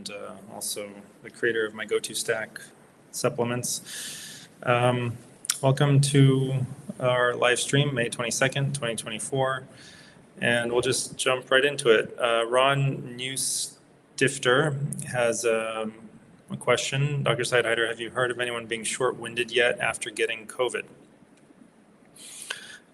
and also the creator of my go-to stack supplements. Welcome to our live stream, May 22nd, 2024, and we'll just jump right into it. Ron Newstifter has a question. Dr. Haider, have you heard of anyone being short-winded yet after getting COVID?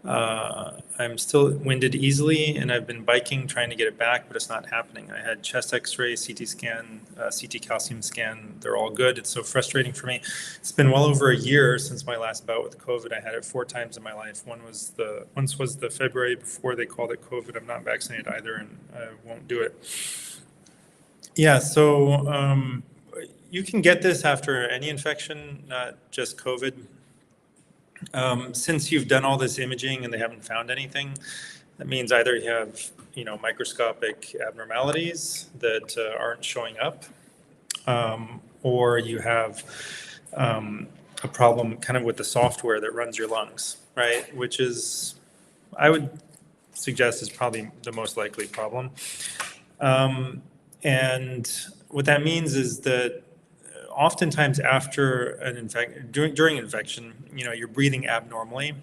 I'm still winded easily, and I've been biking trying to get it back, but it's not happening. I had chest x-ray, CT scan, CT calcium scan. They're all good. It's so frustrating for me. It's been well over a year since my last bout with COVID. I had it 4 times in my life. Once was the February before they called it COVID. I'm not vaccinated either, and I won't do it. Yeah, so you can get this after any infection, not just COVID. Since you've done all this imaging and they haven't found anything, that means either you have, microscopic abnormalities that aren't showing up, or you have a problem kind of with the software that runs your lungs, right? Which is, I would suggest, is probably the most likely problem. And what that means is that oftentimes after an during infection, you're breathing abnormally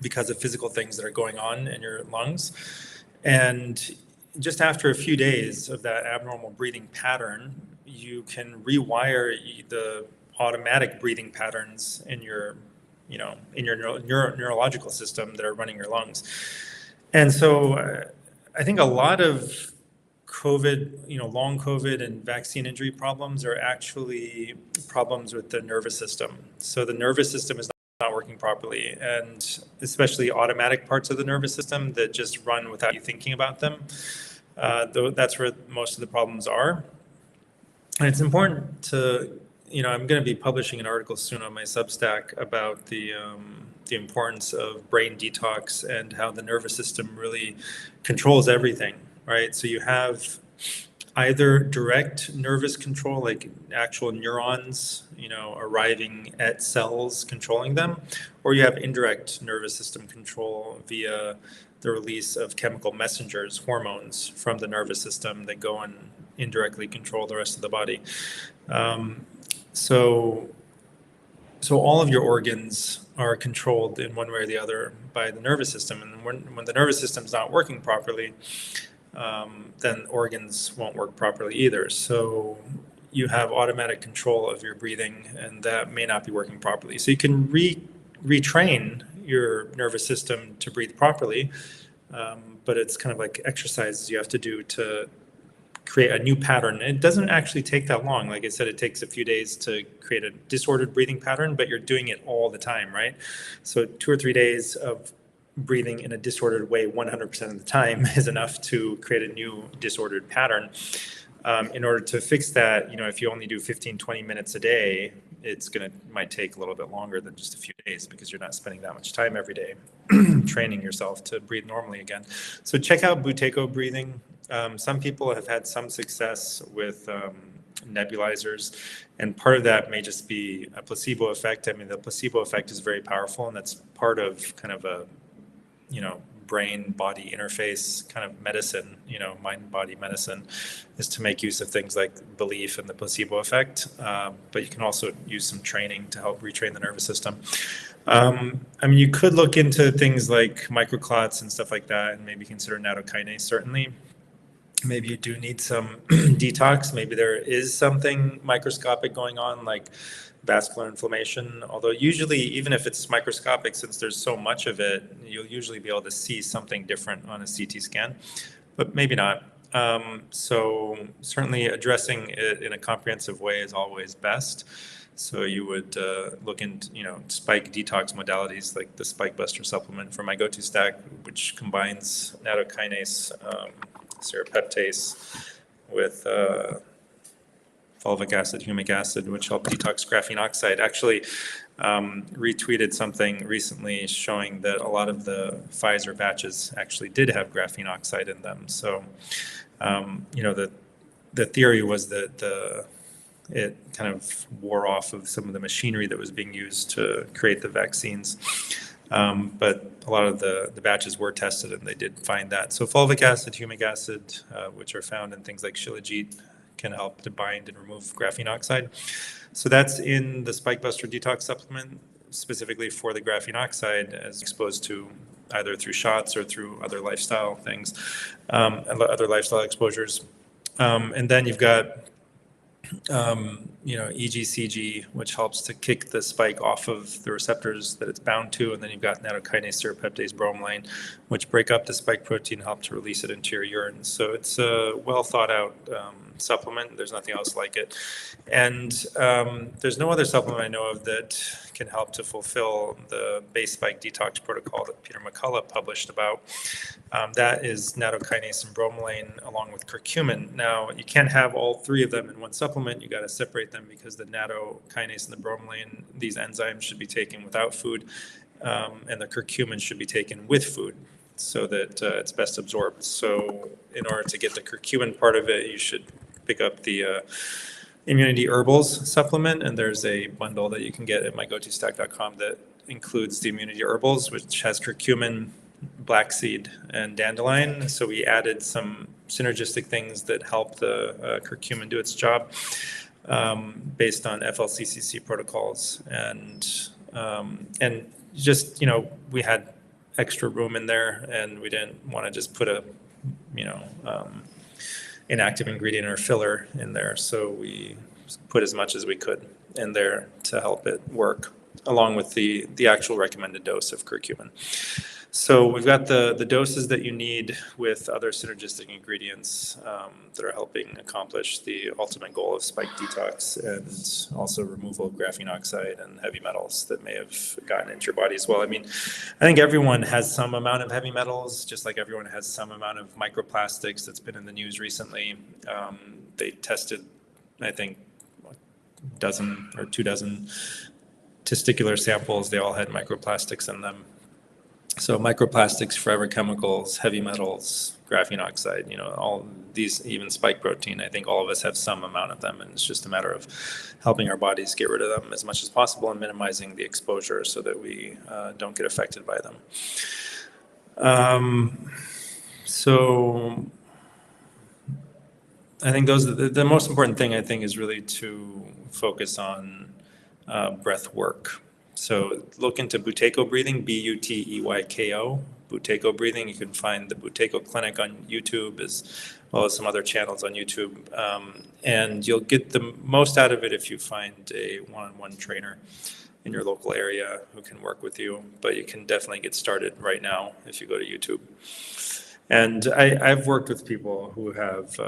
because of physical things that are going on in your lungs. And just after a few days of that abnormal breathing pattern, you can rewire the automatic breathing patterns in your, neurological system that are running your lungs. And so I think a lot of COVID, long COVID and vaccine injury problems are actually problems with the nervous system. So the nervous system is not working properly, and especially automatic parts of the nervous system that just run without you thinking about them. That's where most of the problems are. And it's important to, I'm going to be publishing an article soon on my Substack about the importance of brain detox and how the nervous system really controls everything. Right, so you have either direct nervous control, like actual neurons, arriving at cells controlling them, or you have indirect nervous system control via the release of chemical messengers, hormones from the nervous system that go and indirectly control the rest of the body. So all of your organs are controlled in one way or the other by the nervous system, and when the nervous system is not working properly, then organs won't work properly either. So you have automatic control of your breathing, and that may not be working properly. So you can retrain your nervous system to breathe properly, but it's kind of like exercises you have to do to create a new pattern. It doesn't actually take that long. Like I said, it takes a few days to create a disordered breathing pattern, but you're doing it all the time, right? So 2 or 3 days of breathing in a disordered way 100% of the time is enough to create a new disordered pattern. In order to fix that, if you only do 15-20 minutes a day, might take a little bit longer than just a few days, because you're not spending that much time every day training yourself to breathe normally again. So check out Buteyko breathing. Some people have had some success with nebulizers, and part of that may just be a placebo effect. I mean, the placebo effect is very powerful, and that's part of kind of a brain-body interface kind of medicine, mind-body medicine, is to make use of things like belief and the placebo effect. But you can also use some training to help retrain the nervous system. You could look into things like microclots and stuff like that, and maybe consider nattokinase, certainly. Maybe you do need some detox. Maybe there is something microscopic going on, like vascular inflammation, although usually, even if it's microscopic, since there's so much of it, you'll usually be able to see something different on a CT scan, but maybe not. So certainly addressing it in a comprehensive way is always best. So you would look into, spike detox modalities like the Spike Buster supplement from my go-to stack, which combines nattokinase, serapeptase with fulvic acid, humic acid, which help detox graphene oxide. Actually, retweeted something recently showing that a lot of the Pfizer batches actually did have graphene oxide in them. So, the theory was that it kind of wore off of some of the machinery that was being used to create the vaccines. But a lot of the batches were tested, and they did find that. So fulvic acid, humic acid, which are found in things like Shilajit, can help to bind and remove graphene oxide. So that's in the Spike Buster Detox supplement, specifically for the graphene oxide, as exposed to either through shots or through other lifestyle things, other lifestyle exposures. And then you've got EGCG, which helps to kick the spike off of the receptors that it's bound to. And then you've got nattokinase serrapeptase bromelain, which break up the spike protein, help to release it into your urine. So it's a well thought out supplement. There's nothing else like it. And there's no other supplement I know of that can help to fulfill the base spike detox protocol that Peter McCullough published about. That is nattokinase and bromelain along with curcumin. Now, you can't have all three of them in one supplement. You got to separate them because the nattokinase and the bromelain, these enzymes should be taken without food, and the curcumin should be taken with food so that it's best absorbed. So in order to get the curcumin part of it, you should pick up the Immunity Herbals supplement, and there's a bundle that you can get at mygotostack.com that includes the Immunity Herbals, which has curcumin, black seed, and dandelion. So we added some synergistic things that help the curcumin do its job based on FLCCC protocols, and just we had extra room in there, and we didn't want to just put a inactive ingredient or filler in there, so we put as much as we could in there to help it work, along with the actual recommended dose of curcumin. So we've got the doses that you need with other synergistic ingredients that are helping accomplish the ultimate goal of spike detox, and also removal of graphene oxide and heavy metals that may have gotten into your body as well. I mean, I think everyone has some amount of heavy metals, just like everyone has some amount of microplastics that's been in the news recently. They tested, I think, a dozen or 24 testicular samples. They all had microplastics in them. So microplastics, forever chemicals, heavy metals, graphene oxide, all these, even spike protein, I think all of us have some amount of them, and it's just a matter of helping our bodies get rid of them as much as possible and minimizing the exposure so that we don't get affected by them. So I think the most important thing, I think, is really to focus on breath work. So look into Buteyko breathing, Buteyko, Buteyko breathing. You can find the Buteyko Clinic on YouTube as well as some other channels on YouTube. And you'll get the most out of it if you find a one-on-one trainer in your local area who can work with you. But you can definitely get started right now if you go to YouTube. And I've worked with people who have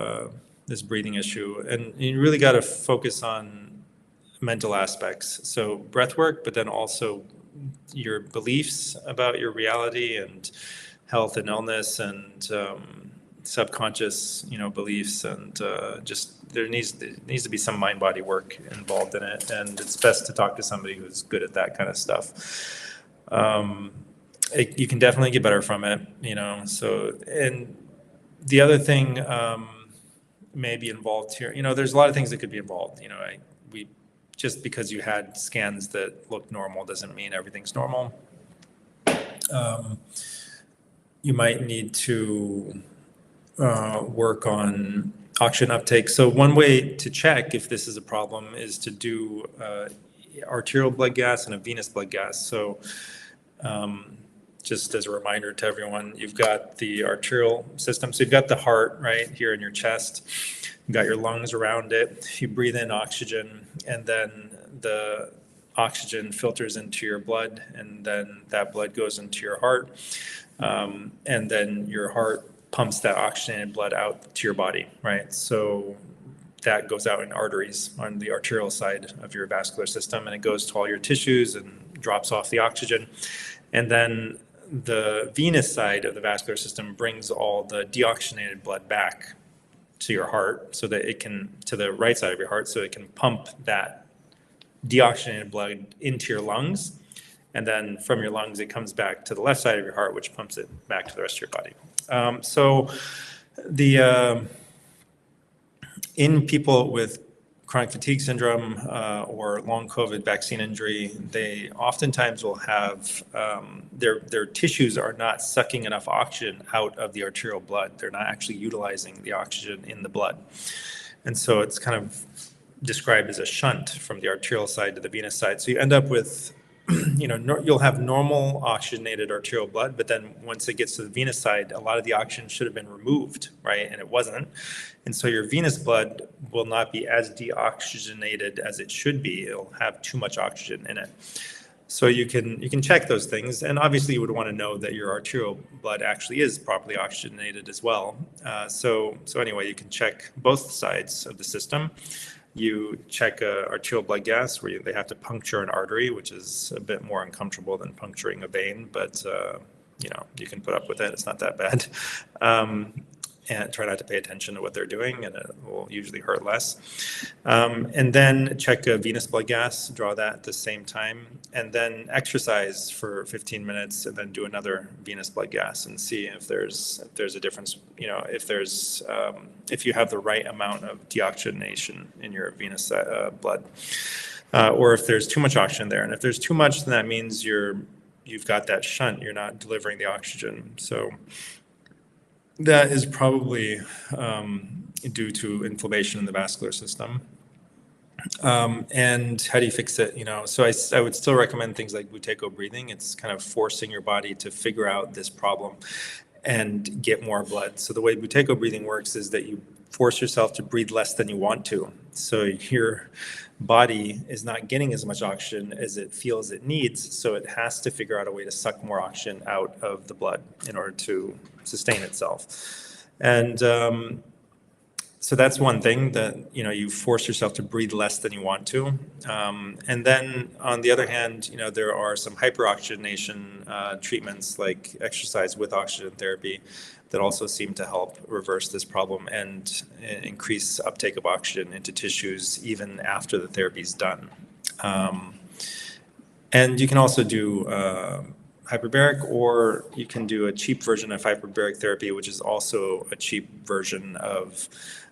this breathing issue, and you really got to focus on mental aspects. So breath work, but then also your beliefs about your reality and health and illness, and subconscious, beliefs, and just there needs to be some mind-body work involved in it, and it's best to talk to somebody who's good at that kind of stuff. You can definitely get better from it, So, and the other thing may be involved here. There's a lot of things that could be involved. Just because you had scans that look normal doesn't mean everything's normal. You might need to work on oxygen uptake. So one way to check if this is a problem is to do arterial blood gas and a venous blood gas. So just as a reminder to everyone, you've got the arterial system. So you've got the heart right here in your chest. You've got your lungs around it. You breathe in oxygen, and then the oxygen filters into your blood, and then that blood goes into your heart. And then your heart pumps that oxygenated blood out to your body, right? So that goes out in arteries on the arterial side of your vascular system, and it goes to all your tissues and drops off the oxygen. And then the venous side of the vascular system brings all the deoxygenated blood back to your heart, so that it can, to the right side of your heart, so it can pump that deoxygenated blood into your lungs. And then from your lungs, it comes back to the left side of your heart, which pumps it back to the rest of your body. So in people with chronic fatigue syndrome or long COVID vaccine injury, they oftentimes will have their tissues are not sucking enough oxygen out of the arterial blood. They're not actually utilizing the oxygen in the blood. And so it's kind of described as a shunt from the arterial side to the venous side. So you end up with, you'll have normal oxygenated arterial blood, but then once it gets to the venous side, a lot of the oxygen should have been removed, right? And it wasn't. And so your venous blood will not be as deoxygenated as it should be. It'll have too much oxygen in it. So you can check those things, and obviously you would want to know that your arterial blood actually is properly oxygenated as well. So anyway, you can check both sides of the system. You check arterial blood gas, where they have to puncture an artery, which is a bit more uncomfortable than puncturing a vein, but you can put up with it. It's not that bad. And try not to pay attention to what they're doing, and it will usually hurt less. And then check venous blood gas, draw that at the same time, and then exercise for 15 minutes, and then do another venous blood gas and see if there's a difference. If you have the right amount of deoxygenation in your venous blood, or if there's too much oxygen there. And if there's too much, then that means you've got that shunt. You're not delivering the oxygen. So that is probably due to inflammation in the vascular system. And how do you fix it? So I would still recommend things like Buteyko breathing. It's kind of forcing your body to figure out this problem and get more blood. So the way Buteyko breathing works is that you force yourself to breathe less than you want to. So your body is not getting as much oxygen as it feels it needs, so it has to figure out a way to suck more oxygen out of the blood in order to sustain itself. And so that's one thing, that you force yourself to breathe less than you want to. And then on the other hand, there are some hyperoxygenation treatments like exercise with oxygen therapy that also seem to help reverse this problem and increase uptake of oxygen into tissues even after the therapy is done. And you can also do hyperbaric, or you can do a cheap version of hyperbaric therapy, which is also a cheap version of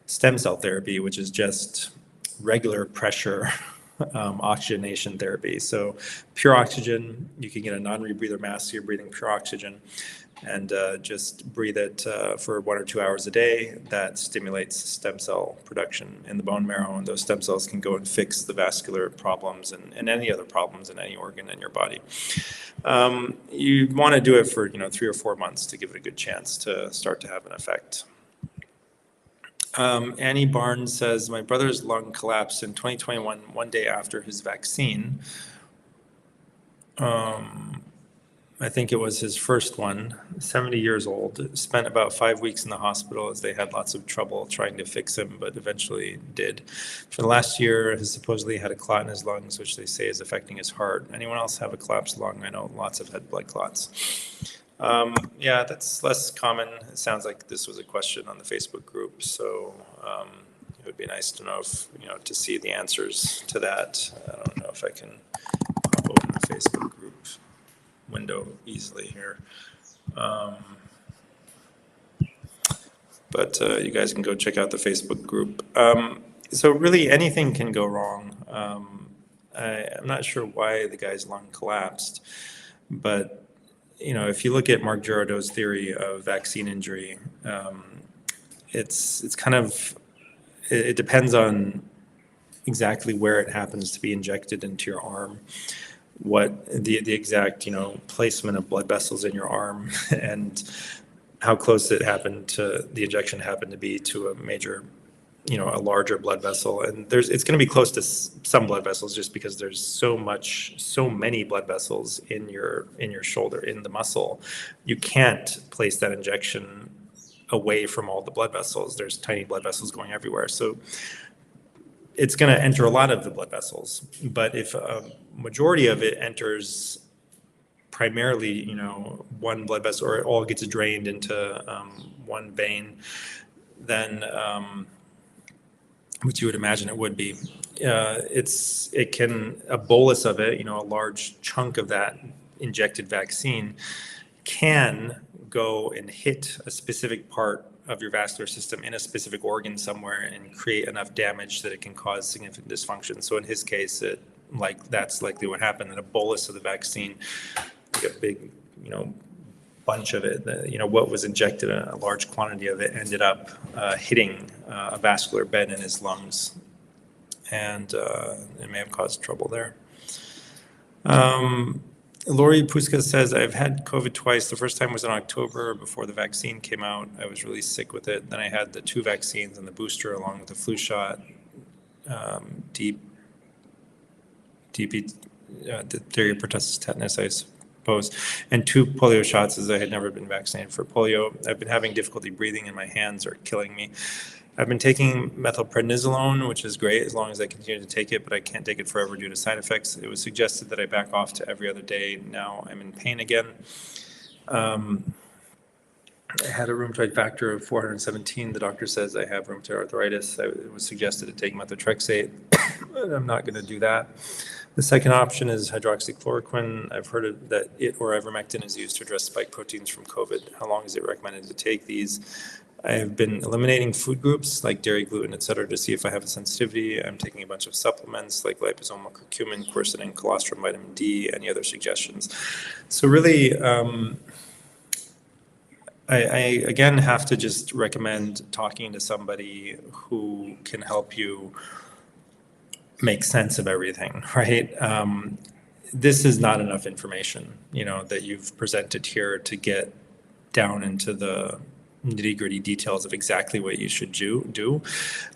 stem cell therapy, which is just regular pressure oxygenation therapy. So pure oxygen, you can get a non-rebreather mask, so you're breathing pure oxygen, and just breathe it for 1 or 2 hours a day. That stimulates stem cell production in the bone marrow, and those stem cells can go and fix the vascular problems and any other problems in any organ in your body. You want to do it for 3 or 4 months to give it a good chance to start to have an effect. Annie Barnes says, my brother's lung collapsed in 2021, one day after his vaccine. I think it was his first one, 70 years old, spent about 5 weeks in the hospital as they had lots of trouble trying to fix him, but eventually did. For the last year, he supposedly had a clot in his lungs, which they say is affecting his heart. Anyone else have a collapsed lung? I know lots have had blood clots. Yeah, that's less common. It sounds like this was a question on the Facebook group, so it would be nice to know if, to see the answers to that. I don't know if I can pop open the Facebook group window easily here. But you guys can go check out the Facebook group. So really anything can go wrong. I'm not sure why the guy's lung collapsed, but if you look at Mark Girardeau's theory of vaccine injury, it's kind of, it depends on exactly where it happens to be injected into your arm, what the exact placement of blood vessels in your arm, and how close it happened to the injection happened to be to a major, a larger blood vessel. And it's going to be close to some blood vessels, just because there's so many blood vessels in your shoulder, in the muscle. You can't place that injection away from all the blood vessels. There's tiny blood vessels going everywhere. So it's going to enter a lot of the blood vessels. But if a majority of it enters primarily, one blood vessel, or it all gets drained into one vein, then which you would imagine it would be, a bolus of it, a large chunk of that injected vaccine can go and hit a specific part of your vascular system in a specific organ somewhere and create enough damage that it can cause significant dysfunction. So in his case, that's likely what happened. That a bolus of the vaccine, like a big, bunch of it. What was injected, a large quantity of it ended up hitting a vascular bed in his lungs, and it may have caused trouble there. Lori Puska says, I've had COVID twice. The first time was in October before the vaccine came out. I was really sick with it. Then I had the 2 vaccines and the booster along with the flu shot, diphtheria, pertussis, tetanus, I suppose, and 2 polio shots, as I had never been vaccinated for polio. I've been having difficulty breathing and my hands are killing me. I've been taking methylprednisolone, which is great as long as I continue to take it, but I can't take it forever due to side effects. It was suggested that I back off to every other day. Now I'm in pain again. I had a rheumatoid factor of 417. The doctor says I have rheumatoid arthritis. It was suggested to take methotrexate, but I'm not going to do that. The second option is hydroxychloroquine. I've heard that it or ivermectin is used to address spike proteins from COVID. How long is it recommended to take these? I have been eliminating food groups like dairy, gluten, et cetera, to see if I have a sensitivity. I'm taking a bunch of supplements like liposomal curcumin, quercetin, colostrum, vitamin D, any other suggestions. So really, I again have to just recommend talking to somebody who can help you make sense of everything, right? This is not enough information, that you've presented here to get down into the nitty-gritty details of exactly what you should do.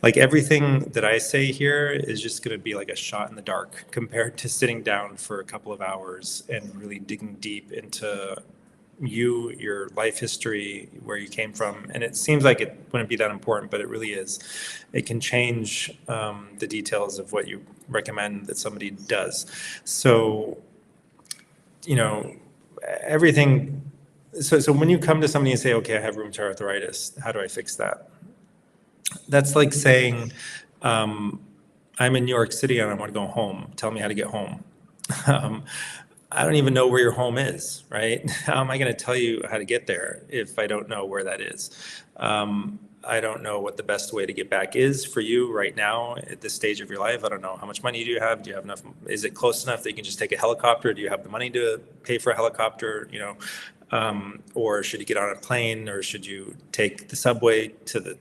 Like everything that I say here is just going to be like a shot in the dark compared to sitting down for a couple of hours and really digging deep into your life history, where you came from. And it seems like it wouldn't be that important, but it really is. It can change the details of what you recommend that somebody does. So, everything. So when you come to somebody and say, okay, I have rheumatoid arthritis, how do I fix that? That's like saying, I'm in New York City and I want to go home. Tell me how to get home. I don't even know where your home is, right? How am I going to tell you how to get there if I don't know where that is? I don't know what the best way to get back is for you right now at this stage of your life. I don't know how much money do you have? Do you have enough? Is it close enough that you can just take a helicopter? Do you have the money to pay for a helicopter? Or should you get on a plane, or should you take the subway to the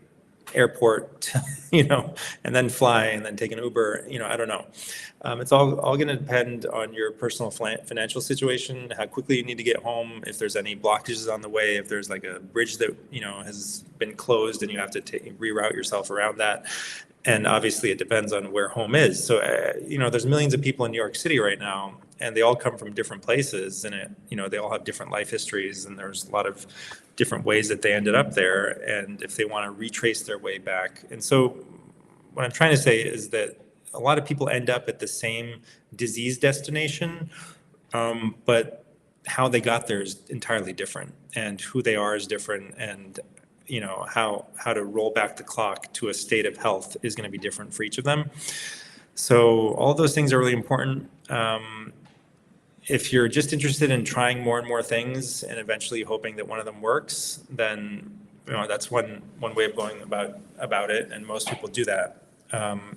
airport, and then fly and then take an Uber? I don't know. It's all going to depend on your personal financial situation, how quickly you need to get home, if there's any blockages on the way, if there's like a bridge that, has been closed and you have to reroute yourself around that. And obviously it depends on where home is. So, there's millions of people in New York City right now, and they all come from different places, and they all have different life histories, and there's a lot of different ways that they ended up there, and if they want to retrace their way back. And so what I'm trying to say is that a lot of people end up at the same disease destination, but how they got there is entirely different, and who they are is different, and how to roll back the clock to a state of health is going to be different for each of them. So all those things are really important. If you're just interested in trying more and more things and eventually hoping that one of them works, then that's one way of going about it, and most people do that.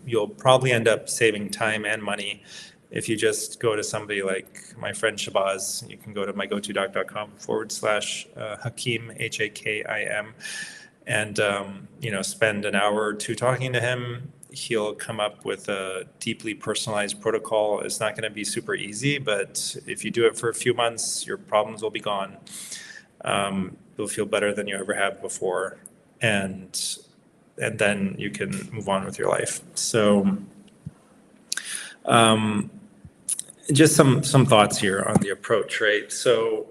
You'll probably end up saving time and money if you just go to somebody like my friend Shabazz. You can go to mygoto.com/Hakim, Hakim, and spend an hour or two talking to him. He'll come up with a deeply personalized protocol. It's not going to be super easy, but if you do it for a few months, your problems will be gone. You'll feel better than you ever have before, and then you can move on with your life. So just some thoughts here on the approach, right? So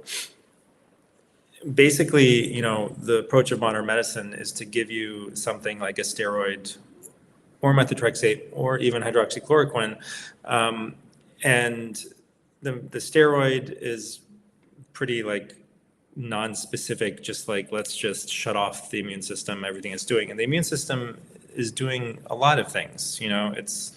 basically, the approach of modern medicine is to give you something like a steroid or methotrexate or even hydroxychloroquine. And the steroid is pretty non-specific, just like, let's just shut off the immune system, everything it's doing. And the immune system is doing a lot of things. It's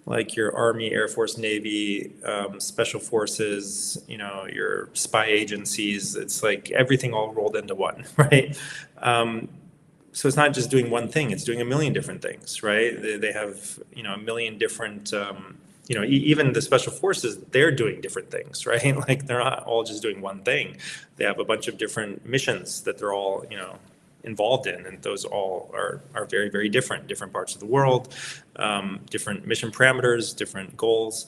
like your Army, Air Force, Navy, Special Forces, your spy agencies. It's like everything all rolled into one, right? So it's not just doing one thing, it's doing a million different things, right? They have, a million different even the special forces, they're doing different things, right? Like they're not all just doing one thing. They have a bunch of different missions that they're all, involved in, and those all are very, very different parts of the world, different mission parameters, different goals.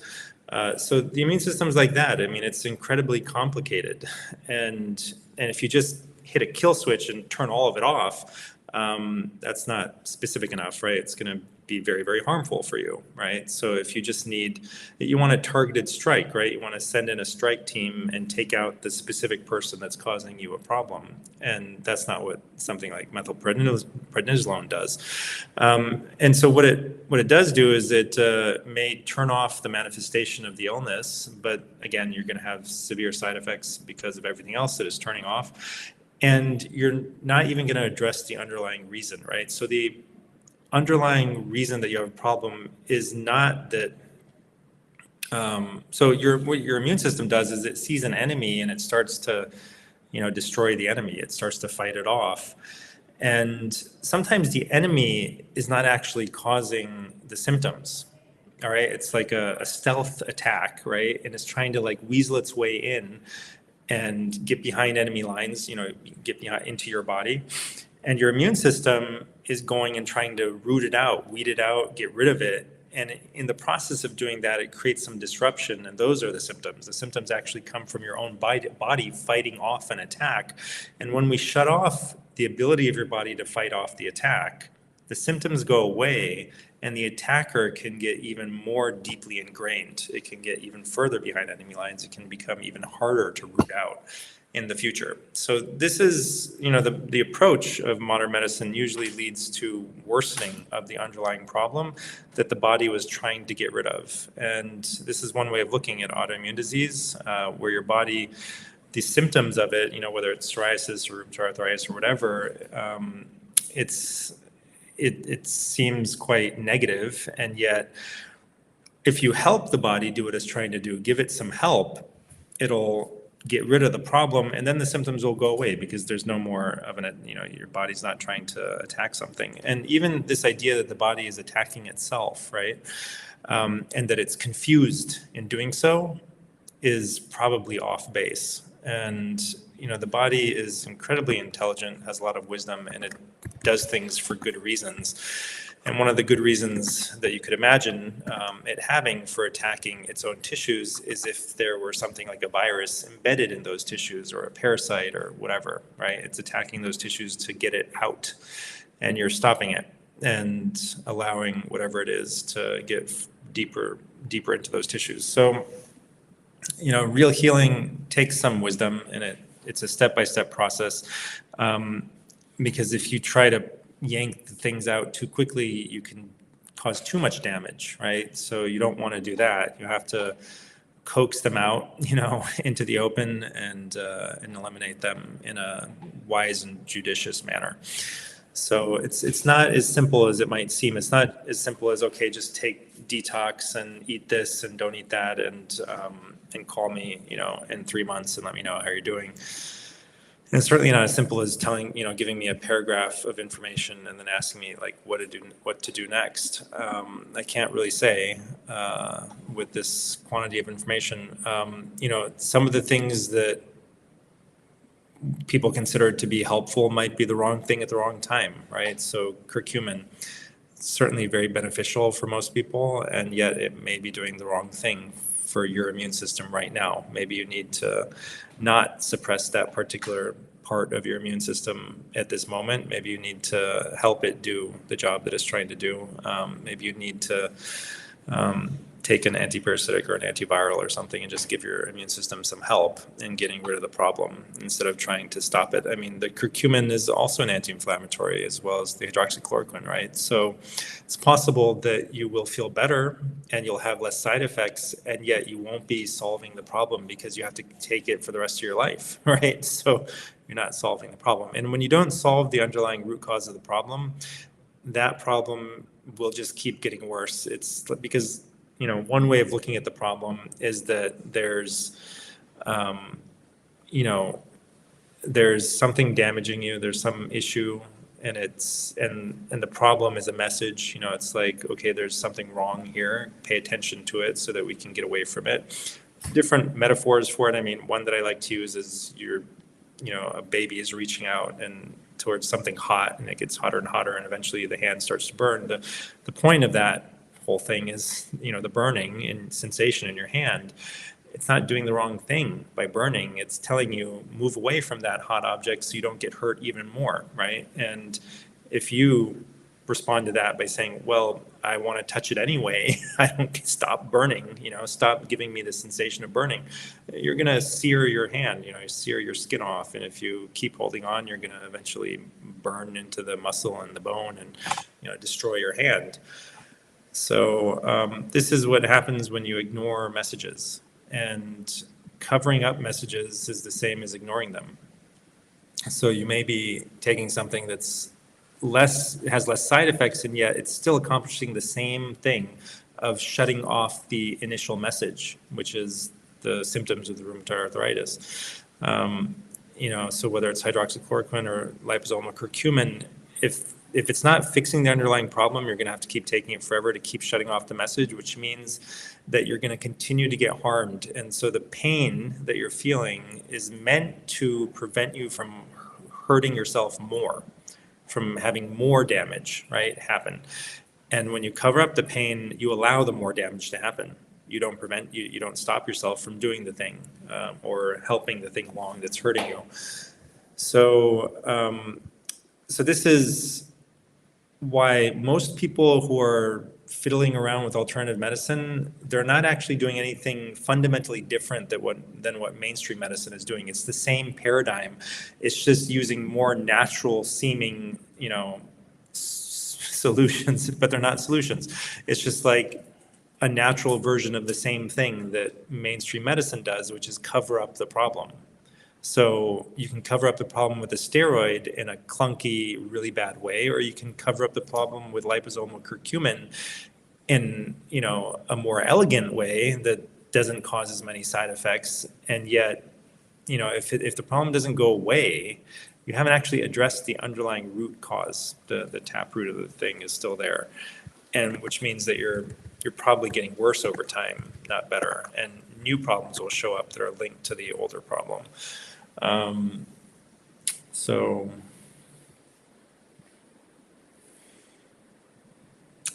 So the immune system is like that. I mean, it's incredibly complicated, and if you just hit a kill switch and turn all of it off, that's not specific enough, right? It's going to be very, very harmful for you, right? So if you just you want a targeted strike, right? You want to send in a strike team and take out the specific person that's causing you a problem. And that's not what something like methylprednisolone does. And so what it does do is it may turn off the manifestation of the illness, but again, you're going to have severe side effects because of everything else that is turning off. And you're not even going to address the underlying reason, right? So the underlying reason that you have a problem is not that. So what your immune system does is it sees an enemy and it starts to, destroy the enemy. It starts to fight it off. And sometimes the enemy is not actually causing the symptoms. All right. It's like a stealth attack, right? And it's trying to like weasel its way in and get behind enemy lines, get behind into your body. And your immune system is going and trying to root it out, weed it out, get rid of it. And in the process of doing that, it creates some disruption. And those are the symptoms. The symptoms actually come from your own body fighting off an attack. And when we shut off the ability of your body to fight off the attack, the symptoms go away and the attacker can get even more deeply ingrained. It can get even further behind enemy lines. It can become even harder to root out in the future. So this is, the approach of modern medicine usually leads to worsening of the underlying problem that the body was trying to get rid of. And this is one way of looking at autoimmune disease, where your body, the symptoms of it, whether it's psoriasis or rheumatoid arthritis or whatever, it seems quite negative. And yet, if you help the body do what it's trying to do, give it some help, it'll get rid of the problem, and then the symptoms will go away because there's no more of your body's not trying to attack something. And even this idea that the body is attacking itself, right? And that it's confused in doing so is probably off base. And, the body is incredibly intelligent, has a lot of wisdom, and it does things for good reasons. And one of the good reasons that you could imagine it having for attacking its own tissues is if there were something like a virus embedded in those tissues or a parasite or whatever, right? It's attacking those tissues to get it out, and you're stopping it and allowing whatever it is to get deeper into those tissues. So, real healing takes some wisdom, and it's a step-by-step process, because if you try to yank the things out too quickly, you can cause too much damage, right? So you don't want to do that. You have to coax them out, into the open and eliminate them in a wise and judicious manner. So it's not as simple as it might seem. It's not as simple as, okay, just take detox and eat this and don't eat that and call me, in 3 months and let me know how you're doing. And it's certainly not as simple as giving me a paragraph of information and then asking me like what to do next. I can't really say with this quantity of information. Some of the things that people consider to be helpful might be the wrong thing at the wrong time, right? So curcumin, certainly very beneficial for most people, and yet it may be doing the wrong thing for your immune system right now. Maybe you need to not suppress that particular part of your immune system at this moment. Maybe you need to help it do the job that it's trying to do. Maybe you need to take an antiparasitic or an antiviral or something and just give your immune system some help in getting rid of the problem instead of trying to stop it. I mean, the curcumin is also an anti-inflammatory as well as the hydroxychloroquine, right? So it's possible that you will feel better and you'll have less side effects, and yet you won't be solving the problem because you have to take it for the rest of your life, right? So you're not solving the problem. And when you don't solve the underlying root cause of the problem, that problem will just keep getting worse. It's because one way of looking at the problem is that there's something damaging you, there's some issue and the problem is a message. It's like, okay, there's something wrong here, pay attention to it so that we can get away from it. Different metaphors for it. I mean, one that I like to use is a baby is reaching out and towards something hot, and it gets hotter and hotter, and eventually the hand starts to burn. The point of that whole thing is, the burning and sensation in your hand. It's not doing the wrong thing by burning. It's telling you move away from that hot object so you don't get hurt even more, right? And if you respond to that by saying, well, I want to touch it anyway, I don't stop burning, stop giving me the sensation of burning, you're going to sear your hand, sear your skin off. And if you keep holding on, you're going to eventually burn into the muscle and the bone and, destroy your hand. So this is what happens when you ignore messages. And covering up messages is the same as ignoring them. So you may be taking something that's has less side effects, and yet it's still accomplishing the same thing of shutting off the initial message, which is the symptoms of the rheumatoid arthritis. So whether it's hydroxychloroquine or liposomal curcumin, if it's not fixing the underlying problem, you're going to have to keep taking it forever to keep shutting off the message, which means that you're going to continue to get harmed. And so the pain that you're feeling is meant to prevent you from hurting yourself more, from having more damage, right, happen. And when you cover up the pain, you allow the more damage to happen. You don't stop yourself from doing the thing or helping the thing along that's hurting you. So this is why most people who are fiddling around with alternative medicine, they're not actually doing anything fundamentally different than what mainstream medicine is doing. It's the same paradigm. It's just using more natural seeming, solutions, but they're not solutions. It's just like a natural version of the same thing that mainstream medicine does, which is cover up the problem. So you can cover up the problem with a steroid in a clunky, really bad way, or you can cover up the problem with liposomal curcumin in, a more elegant way that doesn't cause as many side effects. And yet, if the problem doesn't go away, you haven't actually addressed the underlying root cause. The taproot of the thing is still there, and which means that you're probably getting worse over time, not better. And new problems will show up that are linked to the older problem. So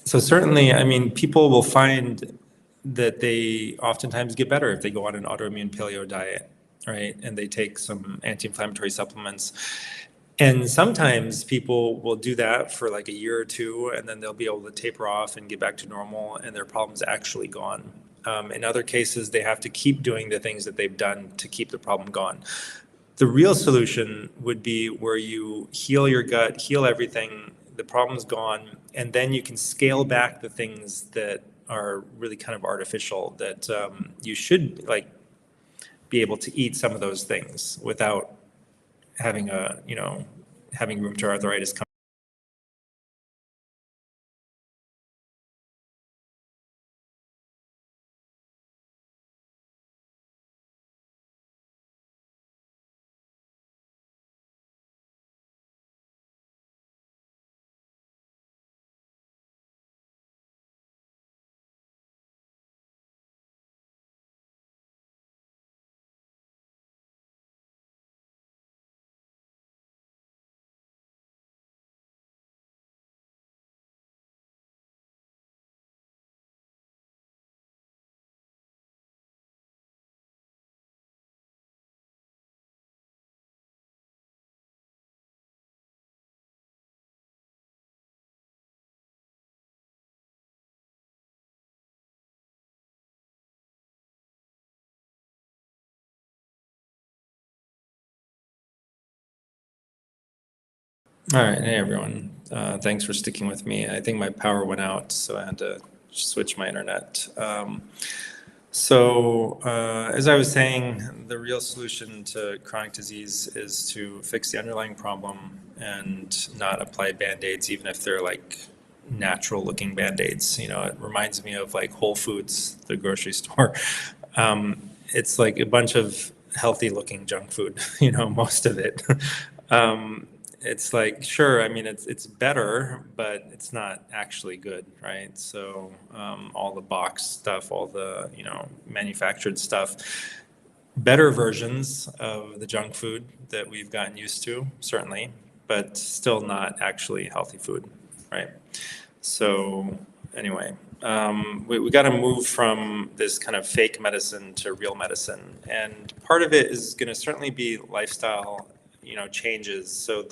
certainly, I mean, people will find that they oftentimes get better if they go on an autoimmune paleo diet, right? And they take some anti-inflammatory supplements. And sometimes people will do that for like a year or two, and then they'll be able to taper off and get back to normal, and their problem's actually gone. In other cases, they have to keep doing the things that they've done to keep the problem gone. The real solution would be where you heal your gut, heal everything, the problem's gone, and then you can scale back the things that are really kind of artificial, that you should be able to eat some of those things without having having rheumatoid arthritis come. All right, hey everyone. Thanks for sticking with me. I think my power went out, so I had to switch my internet. As I was saying, the real solution to chronic disease is to fix the underlying problem and not apply Band-Aids, even if they're like natural looking Band-Aids. It reminds me of like Whole Foods, the grocery store. It's like a bunch of healthy looking junk food, most of it. it's like, sure, I mean, it's better, but it's not actually good, right? So all the box stuff, all the, manufactured stuff, better versions of the junk food that we've gotten used to, certainly, but still not actually healthy food, right? So anyway, we got to move from this kind of fake medicine to real medicine, and part of it is going to certainly be lifestyle, changes. So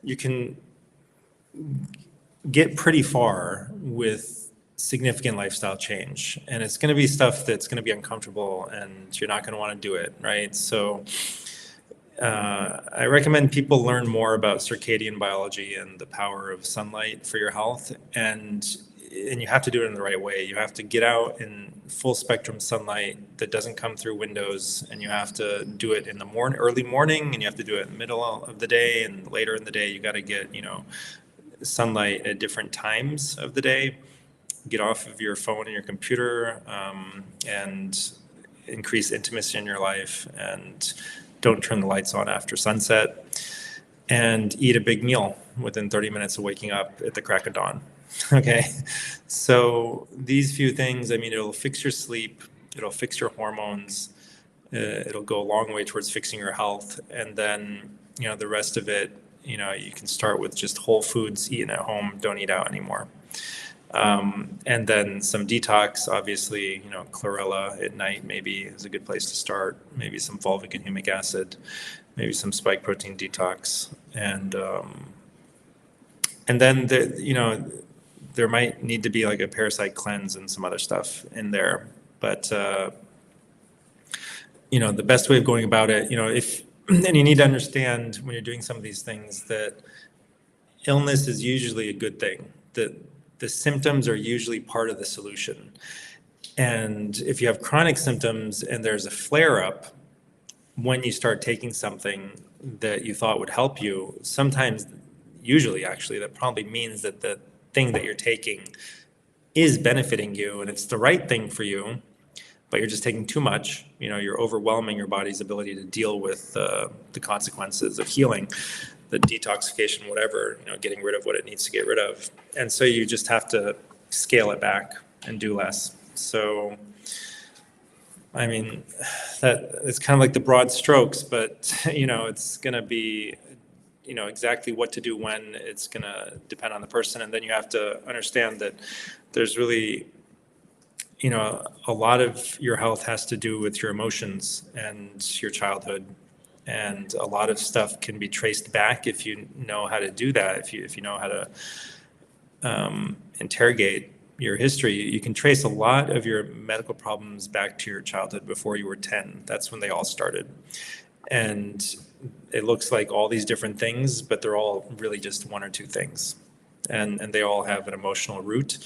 you can get pretty far with significant lifestyle change, and it's going to be stuff that's going to be uncomfortable, and you're not going to want to do it, right? So I recommend people learn more about circadian biology and the power of sunlight for your health, and you have to do it in the right way. You have to get out in full spectrum sunlight that doesn't come through windows, and you have to do it in the early morning, and you have to do it in the middle of the day, and later in the day you got to get sunlight at different times of the day. Get off of your phone and your computer, and increase intimacy in your life, and don't turn the lights on after sunset, and eat a big meal within 30 minutes of waking up at the crack of dawn. Okay, so these few things, I mean, it'll fix your sleep, it'll fix your hormones, it'll go a long way towards fixing your health, and then the rest of it, you can start with just whole foods, eating at home, don't eat out anymore. And then some detox, obviously, chlorella at night maybe is a good place to start. Maybe some fulvic and humic acid, maybe some spike protein detox, and then there might need to be like a parasite cleanse and some other stuff in there. But the best way of going about it, and you need to understand when you're doing some of these things that illness is usually a good thing. That the symptoms are usually part of the solution. And if you have chronic symptoms and there's a flare up, when you start taking something that you thought would help you, usually actually, that probably means that the thing that you're taking is benefiting you and it's the right thing for you, but you're just taking too much. You're overwhelming your body's ability to deal with the consequences of healing, the detoxification, whatever, getting rid of what it needs to get rid of. And so you just have to scale it back and do less. So, I mean, that it's kind of like the broad strokes, but, it's going to be, exactly what to do when. It's going to depend on the person. And then you have to understand that there's really, a lot of your health has to do with your emotions and your childhood. And a lot of stuff can be traced back if you know how to do that. If you know how to interrogate your history, you can trace a lot of your medical problems back to your childhood before you were 10. That's when they all started. And it looks like all these different things, but they're all really just one or two things. And they all have an emotional root.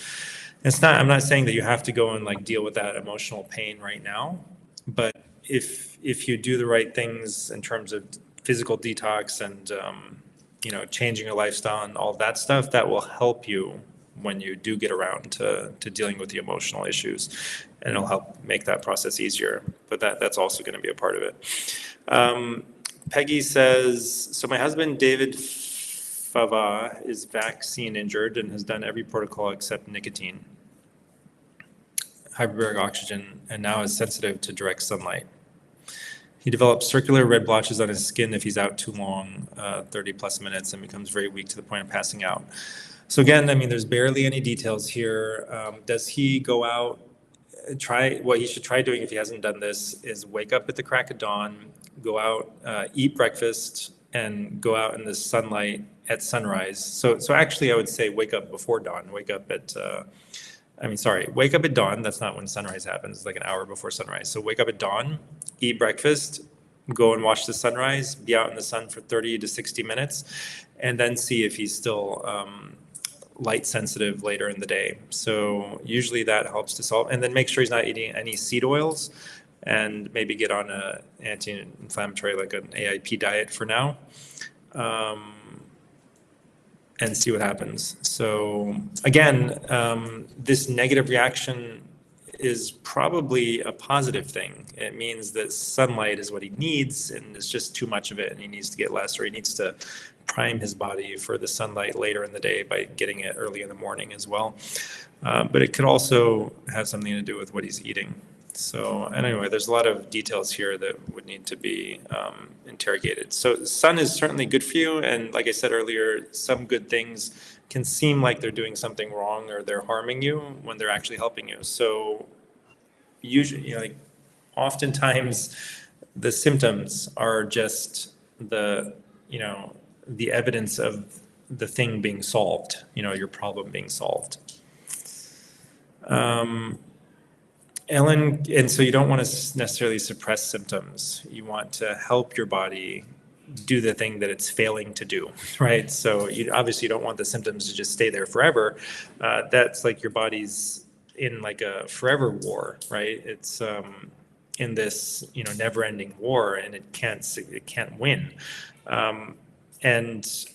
I'm not saying that you have to go and like deal with that emotional pain right now, but if you do the right things in terms of physical detox and changing your lifestyle and all of that stuff, that will help you when you do get around to dealing with the emotional issues, and it'll help make that process easier. But that's also going to be a part of it. Peggy says, so my husband David Fava is vaccine injured and has done every protocol except nicotine, hyperbaric oxygen, and now is sensitive to direct sunlight. He develops circular red blotches on his skin if he's out too long, 30 plus minutes, and becomes very weak to the point of passing out. So again, I mean, there's barely any details here. Does he go out, what he should try doing if he hasn't done this is wake up at the crack of dawn, go out, eat breakfast, and go out in the sunlight at sunrise. So actually I would say wake up before dawn, wake up at dawn. That's not when sunrise happens. It's like an hour before sunrise. So wake up at dawn, eat breakfast, go and watch the sunrise, be out in the sun for 30 to 60 minutes, and then see if he's still light sensitive later in the day. So usually that helps to solve. And then make sure he's not eating any seed oils, and maybe get on an anti-inflammatory, like an AIP diet for now. And see what happens. So again, this negative reaction is probably a positive thing. It means that sunlight is what he needs, and it's just too much of it, and he needs to get less, or he needs to prime his body for the sunlight later in the day by getting it early in the morning as well. But it could also have something to do with what he's eating. So anyway, there's a lot of details here that would need to be interrogated. So sun is certainly good for you. And like I said earlier, some good things can seem like they're doing something wrong or they're harming you when they're actually helping you. So usually, like oftentimes the symptoms are just the evidence of the thing being solved, your problem being solved. Ellen, and so you don't want to necessarily suppress symptoms. You want to help your body do the thing that it's failing to do, right? So you obviously don't want the symptoms to just stay there forever. That's like your body's in like a forever war, right? It's in this never-ending war, and it can't win. And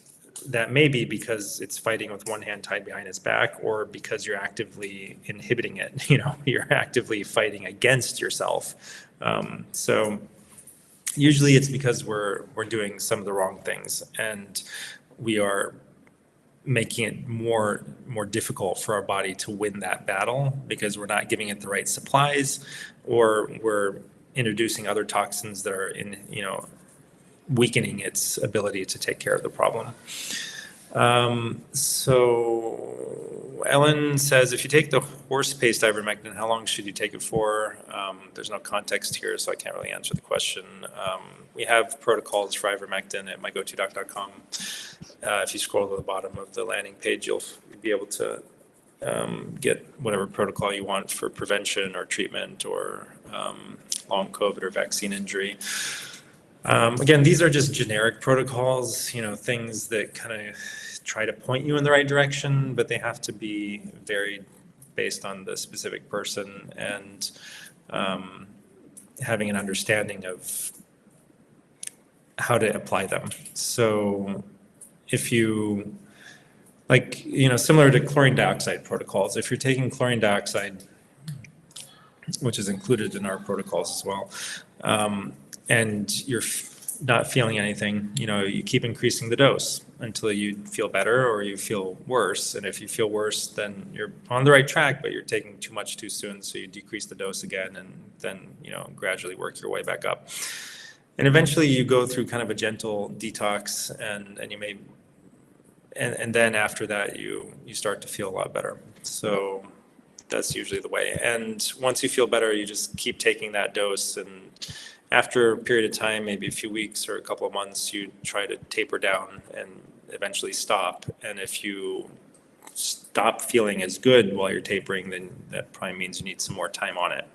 that may be because it's fighting with one hand tied behind its back, or because you're actively inhibiting it. You're actively fighting against yourself. So usually it's because we're doing some of the wrong things, and we are making it more difficult for our body to win that battle because we're not giving it the right supplies, or we're introducing other toxins that are weakening its ability to take care of the problem. So Ellen says, if you take the horse paste ivermectin, how long should you take it for? There's no context here, so I can't really answer the question. We have protocols for ivermectin at mygotodoc.com. If you scroll to the bottom of the landing page, you'll be able to get whatever protocol you want for prevention or treatment or long COVID or vaccine injury. Again, these are just generic protocols, things that kind of try to point you in the right direction, but they have to be varied based on the specific person and having an understanding of how to apply them. So if you, similar to chlorine dioxide protocols, if you're taking chlorine dioxide, which is included in our protocols as well, and you're not feeling anything, you keep increasing the dose until you feel better or you feel worse. And if you feel worse, then you're on the right track, but you're taking too much too soon. So you decrease the dose again, and then, gradually work your way back up. And eventually you go through kind of a gentle detox, and you may, and then after that, you start to feel a lot better. So that's usually the way. And once you feel better, you just keep taking that dose, and after a period of time, maybe a few weeks or a couple of months, you try to taper down and eventually stop. And if you stop feeling as good while you're tapering, then that probably means you need some more time on it.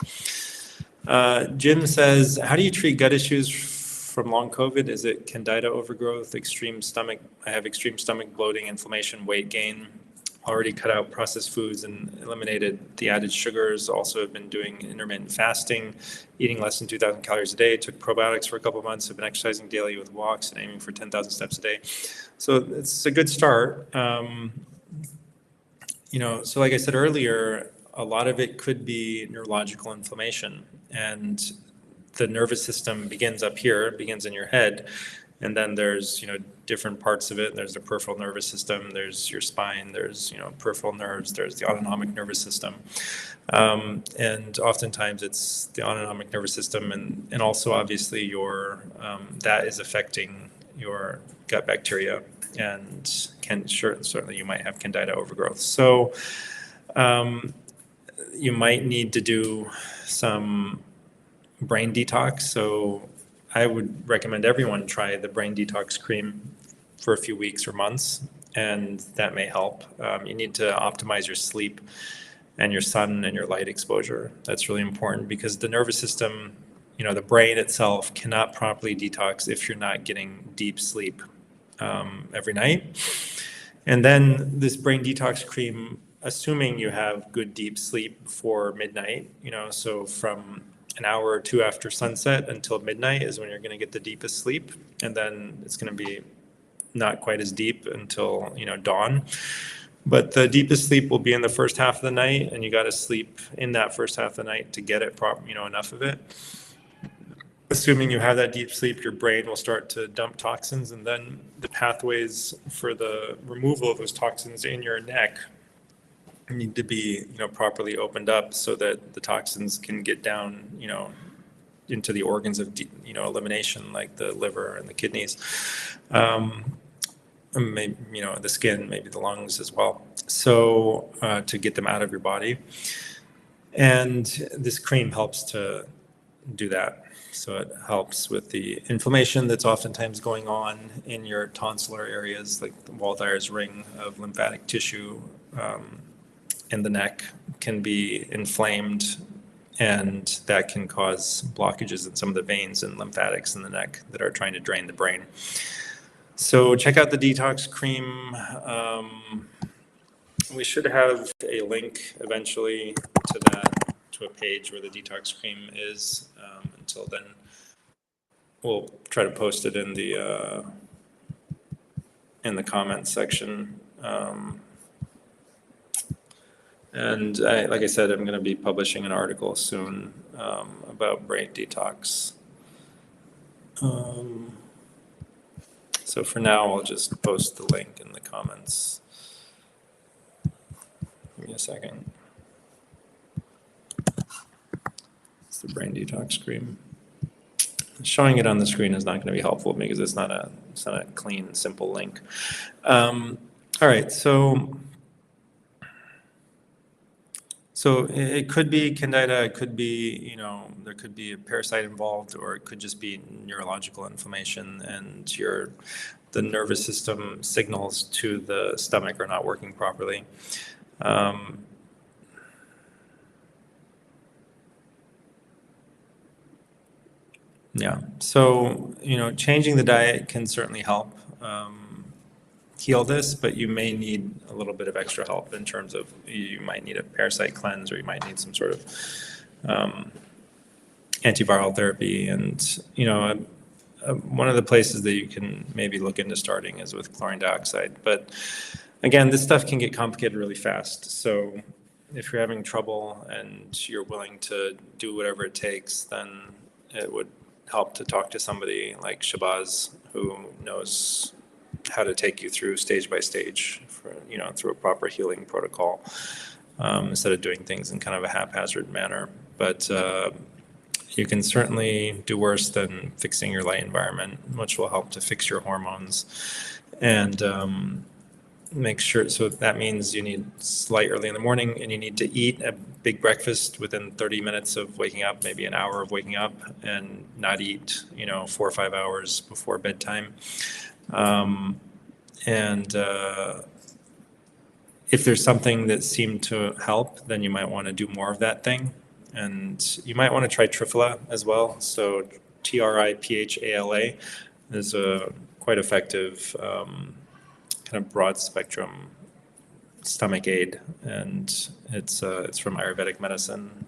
Jim says, how do you treat gut issues from long COVID? Is it candida overgrowth, extreme stomach? I have extreme stomach bloating, inflammation, weight gain. Already cut out processed foods and eliminated the added sugars. Also have been doing intermittent fasting, eating less than 2,000 calories a day. Took probiotics for a couple of months. Have been exercising daily with walks and aiming for 10,000 steps a day. So it's a good start. So like I said earlier, a lot of it could be neurological inflammation, and the nervous system begins up here, begins in your head. And then there's, different parts of it. There's the peripheral nervous system, there's your spine, there's, peripheral nerves, there's the autonomic nervous system. And oftentimes it's the autonomic nervous system, and also obviously your, that is affecting your gut bacteria, and certainly you might have candida overgrowth. So you might need to do some brain detox. So I would recommend everyone try the brain detox cream for a few weeks or months, and that may help. You need to optimize your sleep and your sun and your light exposure. That's really important, because the nervous system, the brain itself cannot properly detox if you're not getting deep sleep every night. And then this brain detox cream, assuming you have good deep sleep before midnight, so from an hour or two after sunset until midnight is when you're going to get the deepest sleep. And then it's going to be not quite as deep until, dawn. But the deepest sleep will be in the first half of the night, and you got to sleep in that first half of the night to get it enough of it. assuming you have that deep sleep, your brain will start to dump toxins, and then the pathways for the removal of those toxins in your neck need to be, properly opened up so that the toxins can get down, into the organs of, elimination, like the liver and the kidneys, and maybe, the skin, maybe the lungs as well. So to get them out of your body. And this cream helps to do that. So it helps with the inflammation that's oftentimes going on in your tonsillar areas, like the Waldeyer's ring of lymphatic tissue in the neck can be inflamed, and that can cause blockages in some of the veins and lymphatics in the neck that are trying to drain the brain. So check out the detox cream. We should have a link eventually to that, to a page where the detox cream is. Until then, we'll try to post it in the comments section. And like I said, I'm going to be publishing an article soon about brain detox. So for now, I'll just post the link in the comments. Give me a second. It's the brain detox cream. Showing it on the screen is not going to be helpful because it's not a clean, simple link. All right, so it could be candida, it could be, there could be a parasite involved, or it could just be neurological inflammation, and the nervous system signals to the stomach are not working properly. Yeah, so, changing the diet can certainly help heal this, but you may need a little bit of extra help in terms of, you might need a parasite cleanse, or you might need some sort of antiviral therapy. And, one of the places that you can maybe look into starting is with chlorine dioxide. But again, this stuff can get complicated really fast. So if you're having trouble and you're willing to do whatever it takes, then it would help to talk to somebody like Shabazz, who knows how to take you through stage by stage, through a proper healing protocol, instead of doing things in kind of a haphazard manner. But you can certainly do worse than fixing your light environment, which will help to fix your hormones and make sure. So that means you need light early in the morning, and you need to eat a big breakfast within 30 minutes of waking up, maybe an hour of waking up, and not eat, 4 or 5 hours before bedtime. If there's something that seemed to help, then you might want to do more of that thing. And you might want to try Triphala as well. So Triphala is a quite effective kind of broad spectrum stomach aid, and it's from Ayurvedic medicine.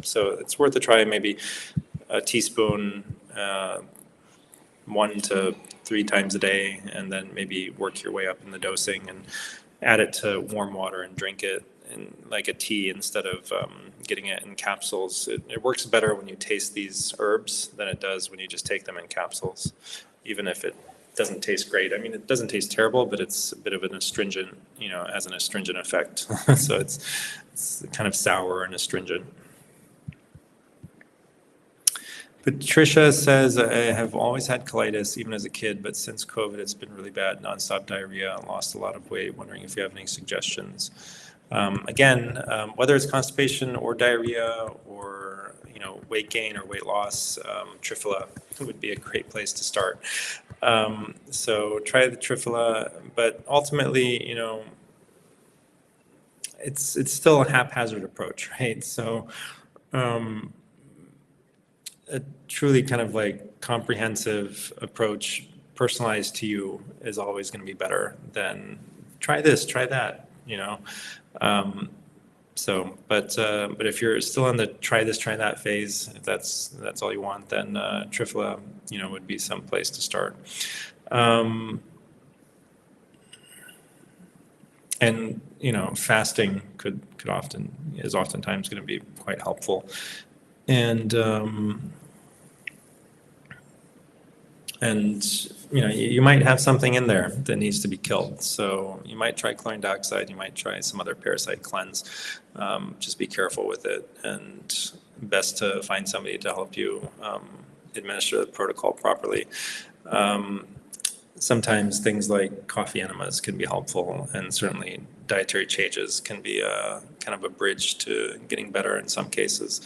So it's worth a try. Maybe a teaspoon 1 to 3 times a day, and then maybe work your way up in the dosing and add it to warm water and drink it in like a tea instead of getting it in capsules. It works better when you taste these herbs than it does when you just take them in capsules, even if it doesn't taste great. I mean, it doesn't taste terrible, but it's a bit of an astringent, has an astringent effect. So it's kind of sour and astringent. Patricia says, I have always had colitis, even as a kid, but since COVID, it's been really bad, nonstop diarrhea, lost a lot of weight. Wondering if you have any suggestions. Again, whether it's constipation or diarrhea or, weight gain or weight loss, Triphala would be a great place to start. So try the Triphala, but ultimately, it's still a haphazard approach, right? So, a truly kind of like comprehensive approach, personalized to you, is always going to be better than try this, try that, but if you're still in the try this, try that phase, if that's all you want, then Triphala, would be some place to start. And fasting is oftentimes going to be quite helpful. And And you might have something in there that needs to be killed. So you might try chlorine dioxide, you might try some other parasite cleanse. Just be careful with it, and best to find somebody to help you administer the protocol properly. Sometimes things like coffee enemas can be helpful, and certainly dietary changes can be kind of a bridge to getting better in some cases.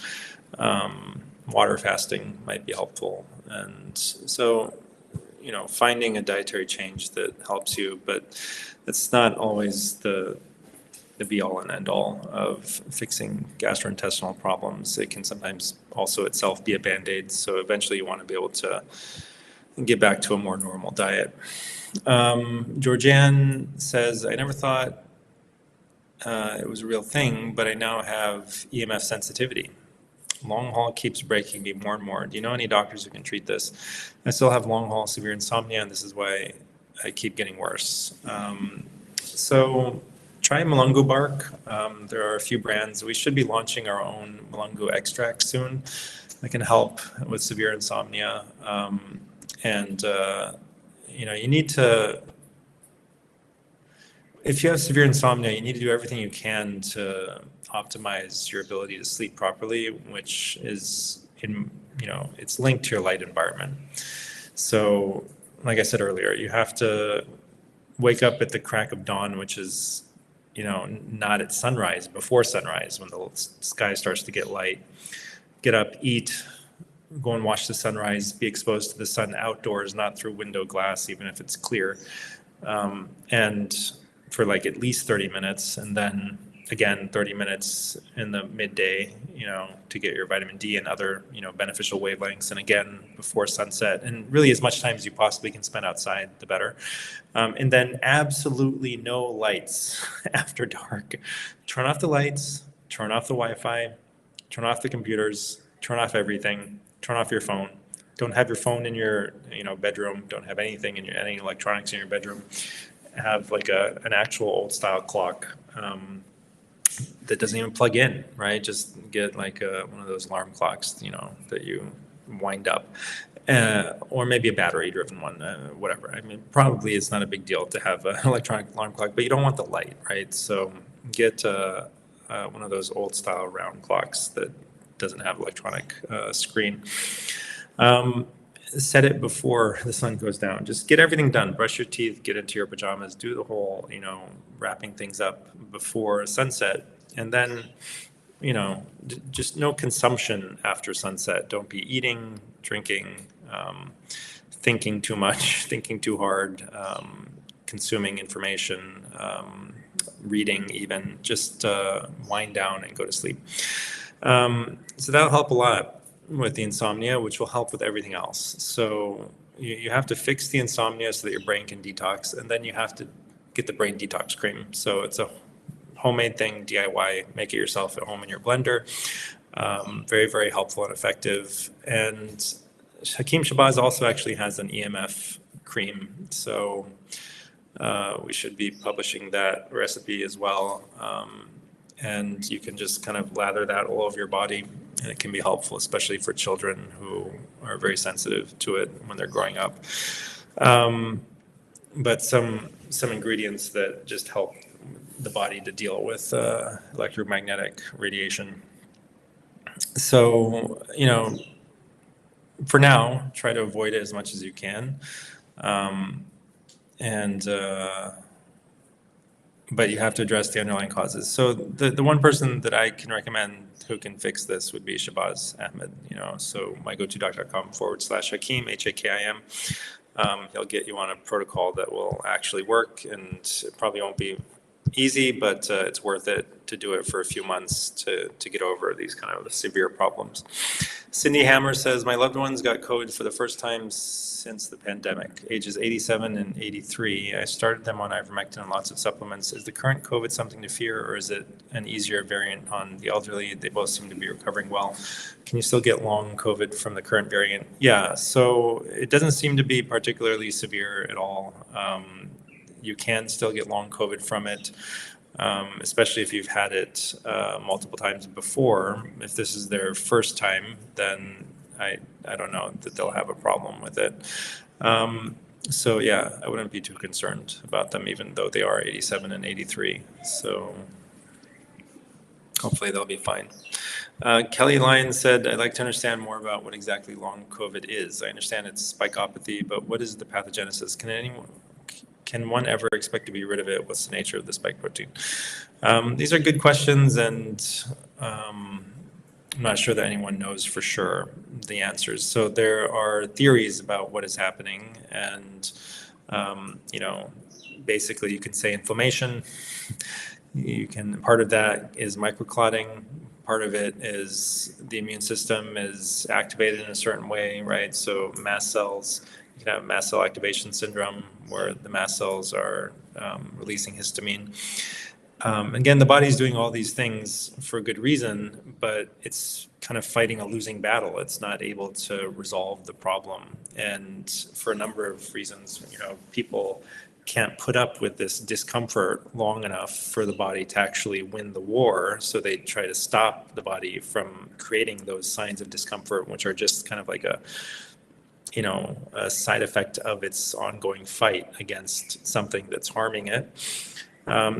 Water fasting might be helpful. And so, finding a dietary change that helps you, but it's not always the be all and end all of fixing gastrointestinal problems. It can sometimes also itself be a Band-Aid. So eventually you want to be able to get back to a more normal diet. Georgianne says, I never thought it was a real thing, but I now have EMF sensitivity. Long haul keeps breaking me more and more. Do you know any doctors who can treat this? I still have long haul severe insomnia, and this is why I keep getting worse. So try Mulungu bark. There are a few brands. We should be launching our own Mulungu extract soon that can help with severe insomnia. You need to, if you have severe insomnia, you need to do everything you can to optimize your ability to sleep properly, which is it's linked to your light environment. So, like I said earlier, you have to wake up at the crack of dawn, which is, not at sunrise, before sunrise, when the sky starts to get light. Get up, eat, go and watch the sunrise, be exposed to the sun outdoors, not through window glass, even if it's clear. And for like at least 30 minutes, and then again 30 minutes in the midday, to get your vitamin D and other beneficial wavelengths, and again before sunset, and really as much time as you possibly can spend outside, the better. And then absolutely no lights after dark. Turn off the lights, turn off the Wi-Fi, turn off the computers, turn off everything, turn off your phone. Don't have your phone in your bedroom. Don't have anything in any electronics in your bedroom. Have like an actual old style clock that doesn't even plug in, right? Just get like one of those alarm clocks, that you wind up, or maybe a battery driven one, whatever. I mean, probably it's not a big deal to have an electronic alarm clock, but you don't want the light, right? So get one of those old style round clocks that doesn't have electronic screen. Set it before the sun goes down. Just get everything done. Brush your teeth, get into your pajamas, do the whole, wrapping things up before sunset. And then, just no consumption after sunset. Don't be eating, drinking, thinking too much, thinking too hard, consuming information, reading even. Just wind down and go to sleep. So that'll help a lot with the insomnia, which will help with everything else. So you have to fix the insomnia so that your brain can detox, and then you have to get the brain detox cream. So it's a homemade thing, DIY, make it yourself at home in your blender. Very, very helpful and effective. And Hakeem Shabazz also actually has an EMF cream. So we should be publishing that recipe as well. And you can just kind of lather that all over your body, and it can be helpful, especially for children who are very sensitive to it when they're growing up. But some ingredients that just help the body to deal with electromagnetic radiation. So, for now, try to avoid it as much as you can. But you have to address the underlying causes. So the one person that I can recommend who can fix this would be Shabazz Ahmed. So mygotodoc.com/Hakeem, Hakim. He'll get you on a protocol that will actually work, and it probably won't be easy, but it's worth it to do it for a few months to get over these kind of severe problems. Cindy Hammer says, my loved ones got COVID for the first time since the pandemic, ages 87 and 83. I started them on ivermectin and lots of supplements. Is the current COVID something to fear, or is it an easier variant on the elderly? They both seem to be recovering well. Can you still get long COVID from the current variant? Yeah, so it doesn't seem to be particularly severe at all. You can still get long COVID from it, especially if you've had it multiple times before. If this is their first time, then I don't know that they'll have a problem with it. So yeah, I wouldn't be too concerned about them, even though they are 87 and 83. So hopefully they'll be fine. Kelly Lyon said, I'd like to understand more about what exactly long COVID is. I understand it's spikeopathy, but what is the pathogenesis? Can one ever expect to be rid of it? What's the nature of the spike protein? These are good questions, and I'm not sure that anyone knows for sure the answers. So there are theories about what is happening, and basically you can say inflammation. Part of that is microclotting. Part of it is the immune system is activated in a certain way, right? So mast cells, you can have mast cell activation syndrome where the mast cells are releasing histamine. Again, the body's doing all these things for good reason, but it's kind of fighting a losing battle. It's not able to resolve the problem. And for a number of reasons, people can't put up with this discomfort long enough for the body to actually win the war. So they try to stop the body from creating those signs of discomfort, which are just kind of like a side effect of its ongoing fight against something that's harming it.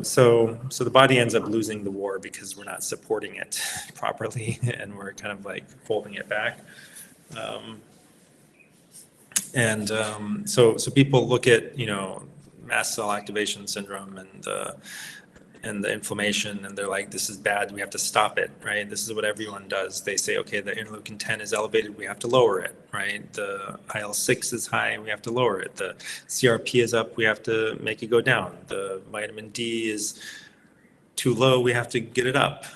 So the body ends up losing the war because we're not supporting it properly, and we're kind of like holding it back. So people look at mast cell activation syndrome and the inflammation, and they're like, this is bad, we have to stop it, right? This is what everyone does. They say, okay, the interleukin 10 is elevated, we have to lower it, right? The IL-6 is high, we have to lower it. The CRP is up, we have to make it go down. The vitamin D is too low, we have to get it up.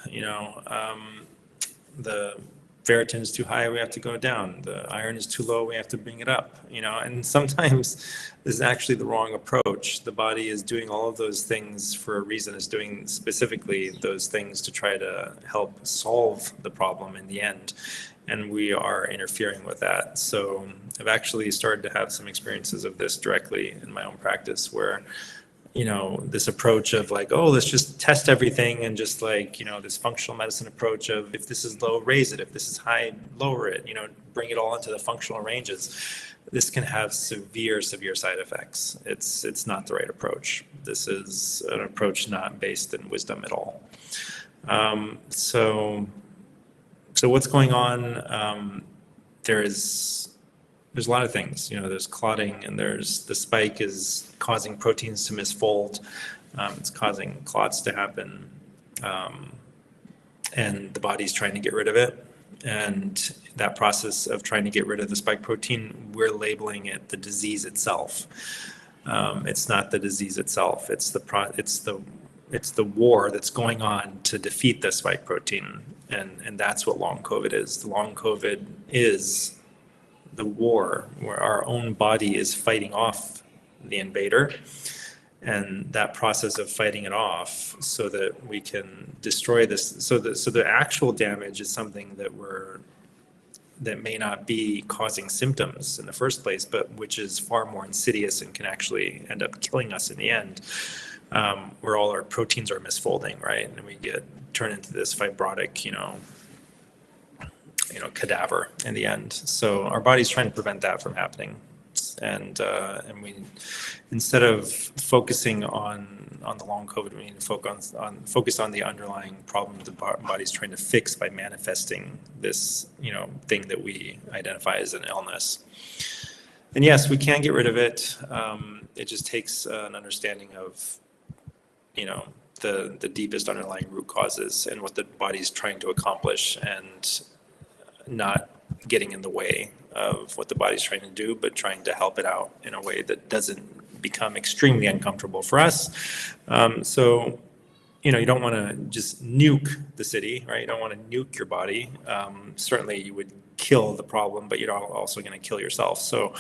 The ferritin is too high, we have to go down. The iron is too low, we have to bring it up. And sometimes this is actually the wrong approach. The body is doing all of those things for a reason, is doing specifically those things to try to help solve the problem in the end. And we are interfering with that. So I've actually started to have some experiences of this directly in my own practice where this approach of like, oh, let's just test everything, and just like, this functional medicine approach of, if this is low, raise it. If this is high, lower it, bring it all into the functional ranges. This can have severe side effects. It's not the right approach. This is an approach not based in wisdom at all. So what's going on? There's a lot of things, there's clotting, and there's the spike is causing proteins to misfold. It's causing clots to happen. And the body's trying to get rid of it. And that process of trying to get rid of the spike protein, we're labeling it the disease itself. It's not the disease itself. It's the war that's going on to defeat the spike protein. And that's what long COVID is. The long COVID is the war where our own body is fighting off the invader, and that process of fighting it off so that we can destroy this. So the actual damage is something that may not be causing symptoms in the first place, but which is far more insidious and can actually end up killing us in the end, where all our proteins are misfolding, right? And we turn into this fibrotic, cadaver in the end. So our body's trying to prevent that from happening, and we, instead of focusing on the long COVID, we need to focus on the underlying problem the body's trying to fix by manifesting this thing that we identify as an illness. And yes, we can get rid of it. It just takes an understanding of the deepest underlying root causes and what the body's trying to accomplish, and not getting in the way of what the body's trying to do, but trying to help it out in a way that doesn't become extremely uncomfortable for us. So, you don't want to just nuke the city, right? You don't want to nuke your body. Certainly you would kill the problem, but you're also going to kill yourself. So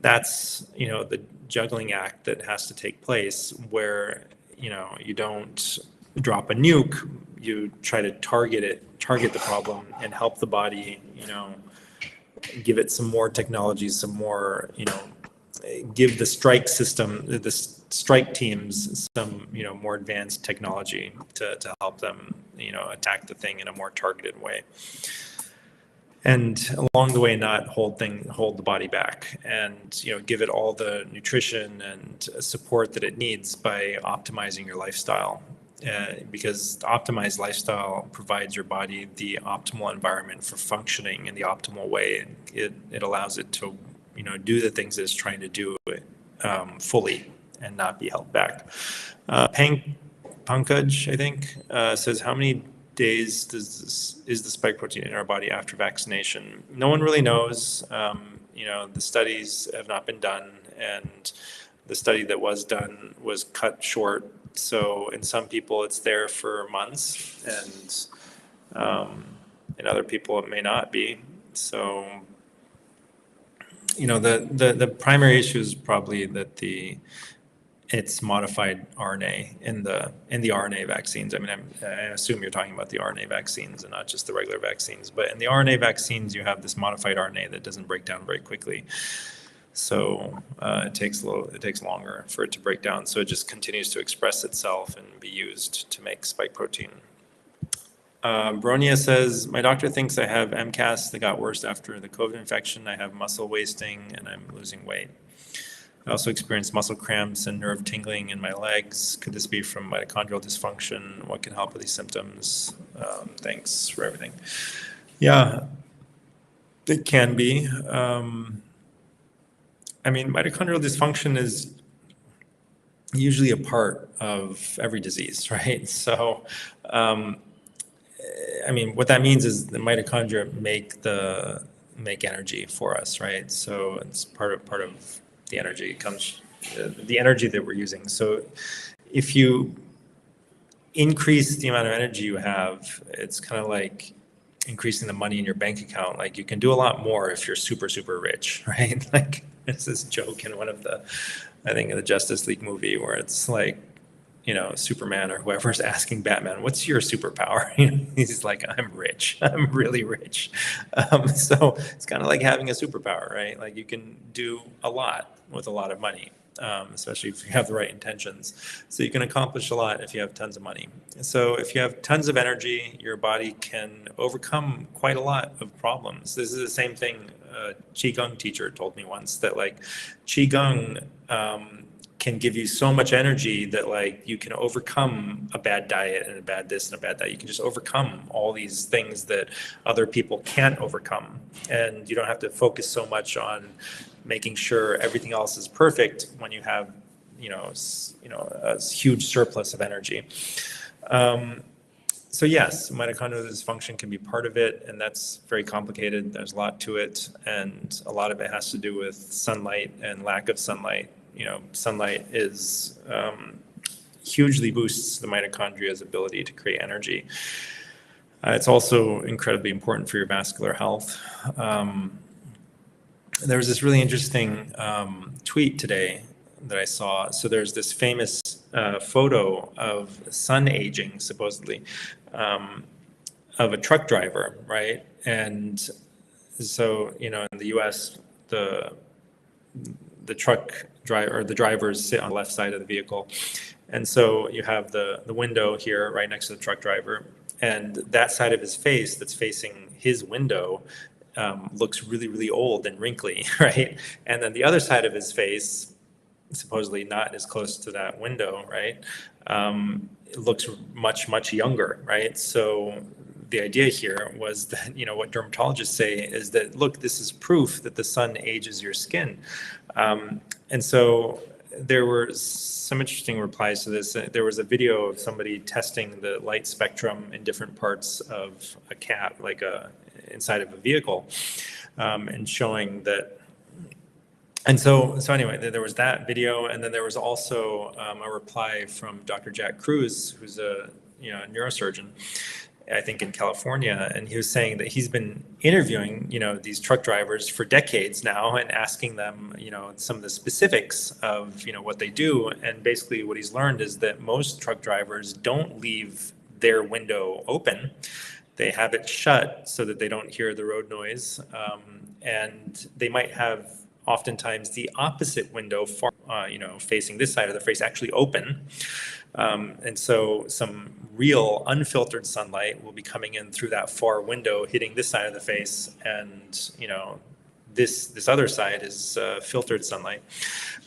that's, the juggling act that has to take place, where, you don't drop a nuke, you try to target the problem and help the body, give it some more technology, some more, give the strike system, the strike teams some, more advanced technology to help them, attack the thing in a more targeted way. and along the way not hold the body back, and give it all the nutrition and support that it needs by optimizing your lifestyle. Because the optimized lifestyle provides your body the optimal environment for functioning in the optimal way. It allows it to do the things it's trying to do fully and not be held back. Pankaj, I think, says, how many days is the spike protein in our body after vaccination? No one really knows. The studies have not been done, and the study that was done was cut short. So in some people it's there for months, and in other people it may not be. So the primary issue is probably that it's modified RNA in the RNA vaccines. I mean, I assume you're talking about the RNA vaccines and not just the regular vaccines. But in the RNA vaccines, you have this modified RNA that doesn't break down very quickly. So it takes longer for it to break down. So it just continues to express itself and be used to make spike protein. Bronia says, my doctor thinks I have MCAS that got worse after the COVID infection. I have muscle wasting and I'm losing weight. I also experienced muscle cramps and nerve tingling in my legs. Could this be from mitochondrial dysfunction? What can help with these symptoms? Thanks for everything. Yeah, it can be. Mitochondrial dysfunction is usually a part of every disease, right? So, what that means is the mitochondria make energy for us, right? So it's part of the energy comes, the energy that we're using. So if you increase the amount of energy you have, it's kind of like increasing the money in your bank account. Like, you can do a lot more if you're super, super rich, right? Like, it's this joke in one of the Justice League movie where it's like, Superman or whoever's asking Batman, what's your superpower? He's like, I'm rich. I'm really rich. So it's kind of like having a superpower, right? Like, you can do a lot with a lot of money, especially if you have the right intentions. So you can accomplish a lot if you have tons of money. So if you have tons of energy, your body can overcome quite a lot of problems. This is the same thing a Qigong teacher told me once, that like Qigong can give you so much energy that like you can overcome a bad diet and a bad this and a bad that. You can just overcome all these things that other people can't overcome, and you don't have to focus so much on making sure everything else is perfect when you have a huge surplus of energy. So yes, mitochondrial dysfunction can be part of it, and that's very complicated. There's a lot to it, and a lot of it has to do with sunlight and lack of sunlight. Sunlight is hugely boosts the mitochondria's ability to create energy. It's also incredibly important for your vascular health. There was this really interesting tweet today that I saw. So there's this famous photo of sun aging, supposedly, of a truck driver, right? And so, in the US, the truck driver, or the drivers, sit on the left side of the vehicle. And so you have the window here right next to the truck driver, and that side of his face that's facing his window looks really, really old and wrinkly, right? And then the other side of his face, supposedly not as close to that window, right, it looks much, much younger, right? So the idea here was that, what dermatologists say is that, look, this is proof that the sun ages your skin. And so there were some interesting replies to this. There was a video of somebody testing the light spectrum in different parts of a cab, like inside of a vehicle, and showing that. And so anyway, there was that video, and then there was also a reply from Dr. Jack Cruz, who's a neurosurgeon, I think in California, and he was saying that he's been interviewing these truck drivers for decades now and asking them some of the specifics of what they do, and basically what he's learned is that most truck drivers don't leave their window open. They have it shut so that they don't hear the road noise, and they might have oftentimes the opposite window, far, facing this side of the face, actually open. And so some real unfiltered sunlight will be coming in through that far window, hitting this side of the face, and this other side is filtered sunlight.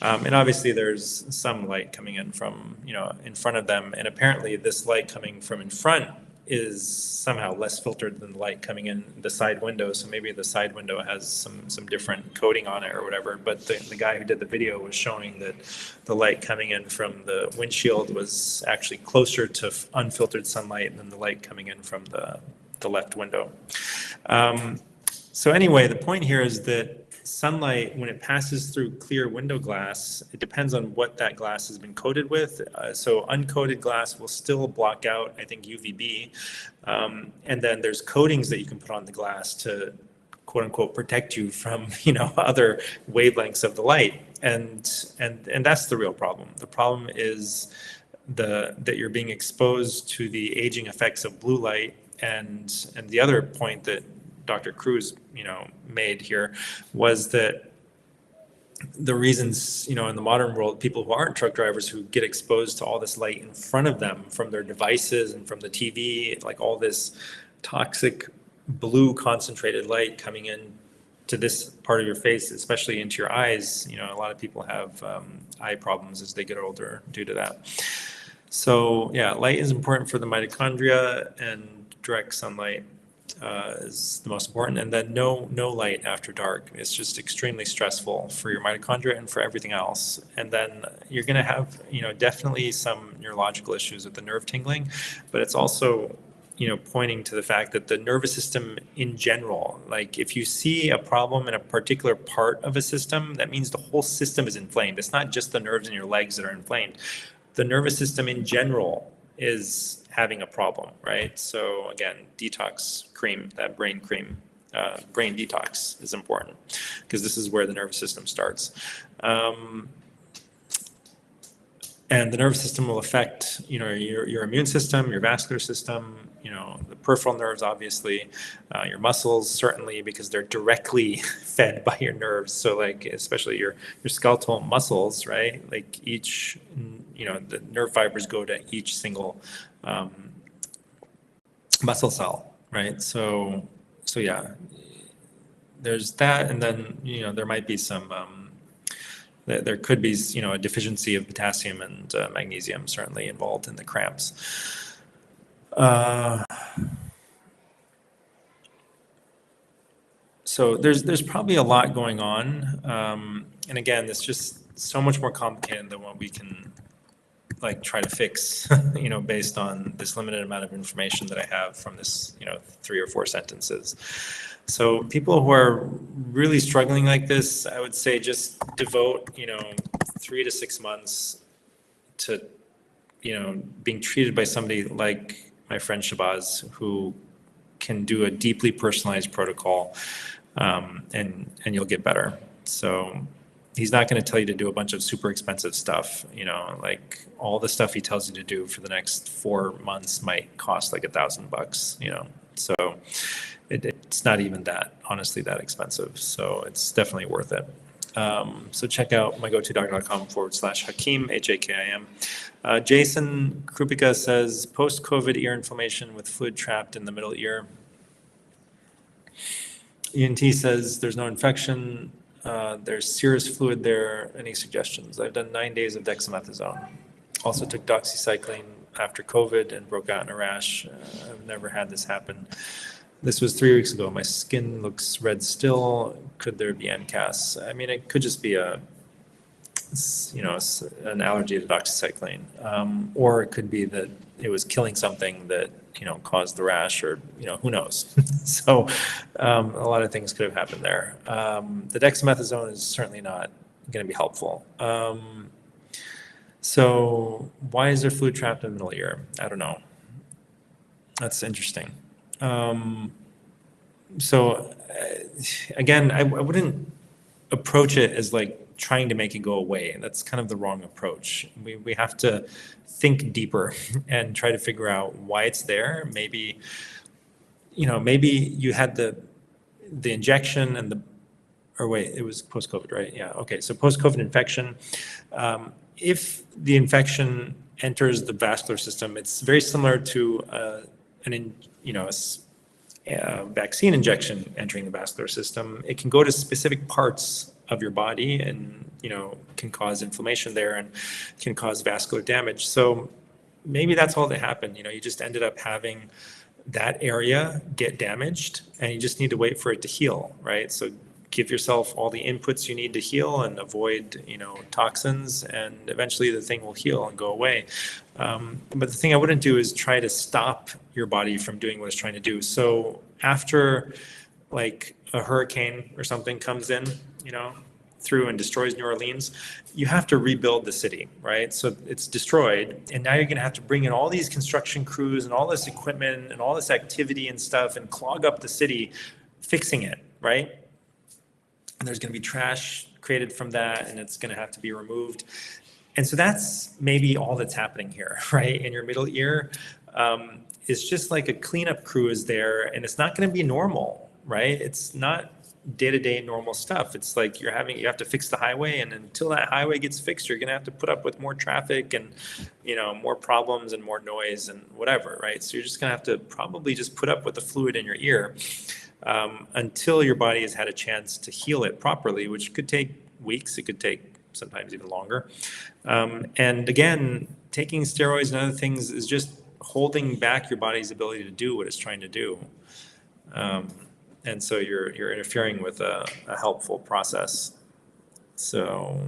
And obviously there's some light coming in from in front of them, and apparently this light coming from in front is somehow less filtered than the light coming in the side window. So maybe the side window has some different coating on it or whatever. But the guy who did the video was showing that the light coming in from the windshield was actually closer to unfiltered sunlight than the light coming in from the left window. So anyway, the point here is that sunlight, when it passes through clear window glass, it depends on what that glass has been coated with. So uncoated glass will still block out, I think, UVB. And then there's coatings that you can put on the glass to, quote unquote, protect you from, other wavelengths of the light. And that's the real problem. The problem is that you're being exposed to the aging effects of blue light. And the other point that Dr. Cruz, made here was that the reasons, in the modern world, people who aren't truck drivers who get exposed to all this light in front of them from their devices and from the TV, like all this toxic blue concentrated light coming in to this part of your face, especially into your eyes. A lot of people have eye problems as they get older due to that. So yeah, light is important for the mitochondria, and direct sunlight is the most important. And then no light after dark. It's just extremely stressful for your mitochondria and for everything else. And then you're going to have, definitely some neurological issues with the nerve tingling, but it's also, pointing to the fact that the nervous system in general, like if you see a problem in a particular part of a system, that means the whole system is inflamed. It's not just the nerves in your legs that are inflamed. The nervous system in general is having a problem, right? So again, detox cream, that brain cream, brain detox is important because this is where the nervous system starts. And the nervous system will affect, your immune system, your vascular system, the peripheral nerves, obviously, your muscles, certainly, because they're directly fed by your nerves. So like, especially your skeletal muscles, right? Like each, the nerve fibers go to each single muscle cell, right? So yeah, there's that. And then, there might be some, there could be, a deficiency of potassium and magnesium certainly involved in the cramps. So there's probably a lot going on. And again, it's just so much more complicated than what we can try to fix, based on this limited amount of information that I have from this, 3 or 4 sentences. So people who are really struggling like this, I would say just devote, 3 to 6 months to, being treated by somebody like my friend Shabazz, who can do a deeply personalized protocol, and you'll get better. So he's not going to tell you to do a bunch of super expensive stuff, like all the stuff he tells you to do for the next 4 months might cost like $1,000, so it's not even that, honestly, that expensive. So it's definitely worth it. So check out mygotodoctor.com/Hakim, Hakim. Jason Krupika says, post-COVID ear inflammation with fluid trapped in the middle ear. ENT says there's no infection. There's serous fluid there. Any suggestions? I've done 9 days of dexamethasone. Also took doxycycline after COVID and broke out in a rash. I've never had this happen. This was 3 weeks ago. My skin looks red still. Could there be NCAS? I mean, it could just be an allergy to doxycycline, or it could be that it was killing something that caused the rash, or who knows. So a lot of things could have happened there. The dexamethasone is certainly not going to be helpful. So why is there fluid trapped in the middle ear? I don't know. That's interesting. So again, I wouldn't approach it as like trying to make it go away. That's kind of the wrong approach. We have to think deeper and try to figure out why it's there. Maybe you had the injection and it was post-COVID, right? Yeah. Okay. So post-COVID infection, if the infection enters the vascular system, it's very similar to vaccine injection entering the vascular system. It can go to specific parts of your body and, can cause inflammation there and can cause vascular damage. So maybe that's all that happened. You just ended up having that area get damaged and you just need to wait for it to heal, right? So give yourself all the inputs you need to heal and avoid, toxins, and eventually the thing will heal and go away. But the thing I wouldn't do is try to stop your body from doing what it's trying to do. So after like a hurricane or something comes in, through and destroys New Orleans, you have to rebuild the city, right? So it's destroyed, and now you're going to have to bring in all these construction crews and all this equipment and all this activity and stuff and clog up the city, fixing it, right? And there's going to be trash created from that, and it's going to have to be removed. And so that's maybe all that's happening here, right? In your middle ear, it's just like a cleanup crew is there, and it's not going to be normal, right? It's not day-to-day normal stuff. It's like you have to fix the highway, and until that highway gets fixed, you're going to have to put up with more traffic and, more problems and more noise and whatever, right? So you're just going to have to probably just put up with the fluid in your ear until your body has had a chance to heal it properly, which could take weeks. It could take sometimes even longer. And again, taking steroids and other things is just holding back your body's ability to do what it's trying to do. And so you're interfering with a helpful process. So,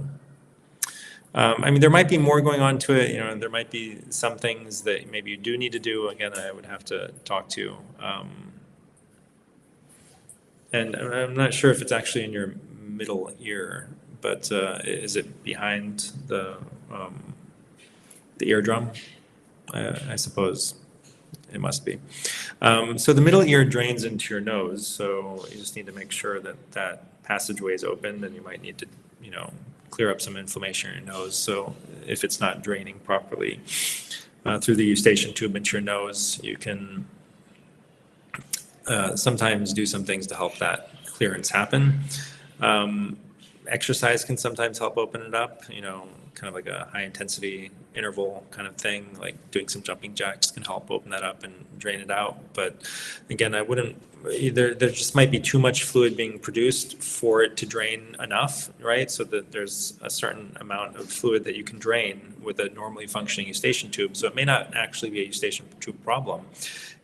there might be more going on to it. There might be some things that maybe you do need to do. Again, I would have to talk to. And I'm not sure if it's actually in your middle ear, but is it behind the eardrum? I suppose it must be. So the middle ear drains into your nose, so you just need to make sure that passageway is open, and you might need to, clear up some inflammation in your nose. So if it's not draining properly through the eustachian tube into your nose, you can sometimes do some things to help that clearance happen. Exercise can sometimes help open it up, kind of like a high intensity interval kind of thing, like doing some jumping jacks can help open that up and drain it out. But again, I wouldn't, there just might be too much fluid being produced for it to drain enough, right? So that there's a certain amount of fluid that you can drain with a normally functioning eustachian tube. So it may not actually be a eustachian tube problem.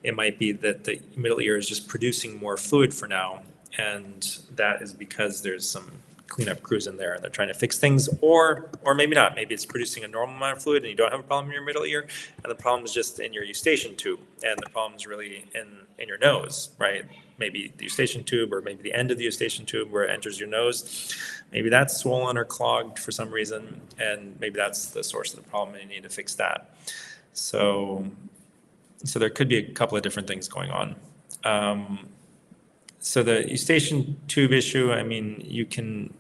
It might be that the middle ear is just producing more fluid for now, and that is because there's some cleanup crews in there and they're trying to fix things, or maybe not. Maybe it's producing a normal amount of fluid and you don't have a problem in your middle ear, and the problem is just in your eustachian tube, and the problem is really in your nose, right? Maybe the eustachian tube, or maybe the end of the eustachian tube where it enters your nose. Maybe that's swollen or clogged for some reason, and maybe that's the source of the problem and you need to fix that. So there could be a couple of different things going on. So the eustachian tube issue, you can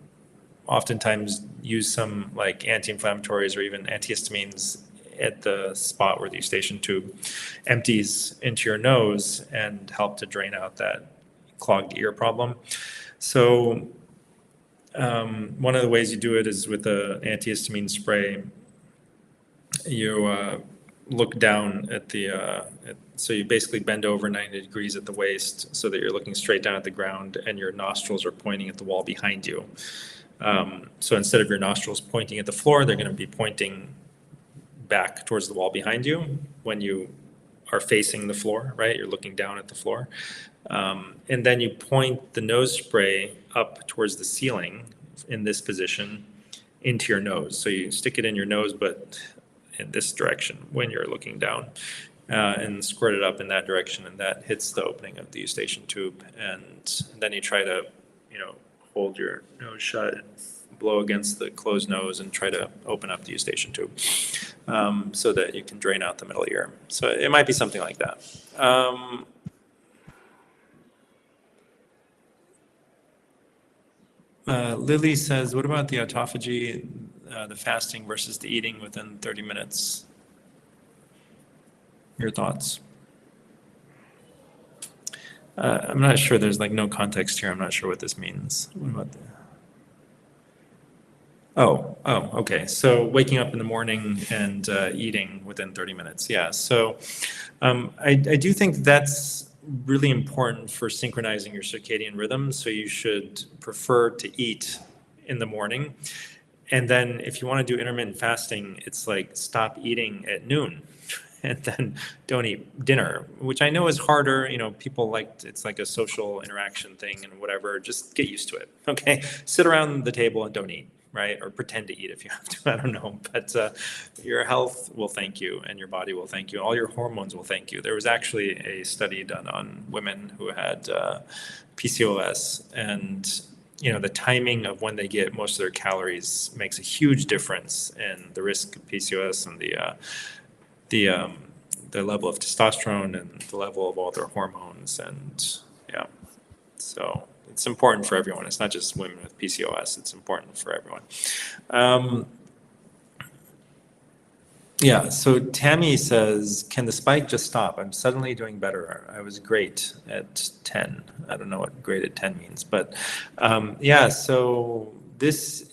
oftentimes use some like anti-inflammatories or even antihistamines at the spot where the eustachian tube empties into your nose and help to drain out that clogged ear problem. So one of the ways you do it is with an antihistamine spray. You look down at so you basically bend over 90 degrees at the waist so that you're looking straight down at the ground and your nostrils are pointing at the wall behind you. So instead of your nostrils pointing at the floor, they're going to be pointing back towards the wall behind you when you are facing the floor, right? You're looking down at the floor. And then you point the nose spray up towards the ceiling in this position into your nose. So you stick it in your nose, but in this direction when you're looking down, and squirt it up in that direction, and that hits the opening of the eustachian tube. And then you try to, hold your nose shut and blow against the closed nose and try to open up the eustachian tube so that you can drain out the middle ear. So it might be something like that. Lily says, what about the autophagy, the fasting versus the eating within 30 minutes? Your thoughts? I'm not sure. There's like no context here. I'm not sure what this means. What about Okay. So waking up in the morning and eating within 30 minutes. Yeah. So I do think that's really important for synchronizing your circadian rhythm. So you should prefer to eat in the morning. And then if you want to do intermittent fasting, it's like stop eating at noon and then don't eat dinner, which I know is harder. People like it's like a social interaction thing and whatever. Just get used to it. Okay. Sit around the table and don't eat, right? Or pretend to eat if you have to. I don't know. But your health will thank you and your body will thank you. All your hormones will thank you. There was actually a study done on women who had PCOS, and the timing of when they get most of their calories makes a huge difference in the risk of PCOS and the the level of testosterone and the level of all their hormones. And yeah, so it's important for everyone. It's not just women with PCOS. It's important for everyone. Um, yeah, so Tammy says, can the spike just stop? I'm suddenly doing better. I was great at 10. I don't know what great at 10 means, but yeah, so this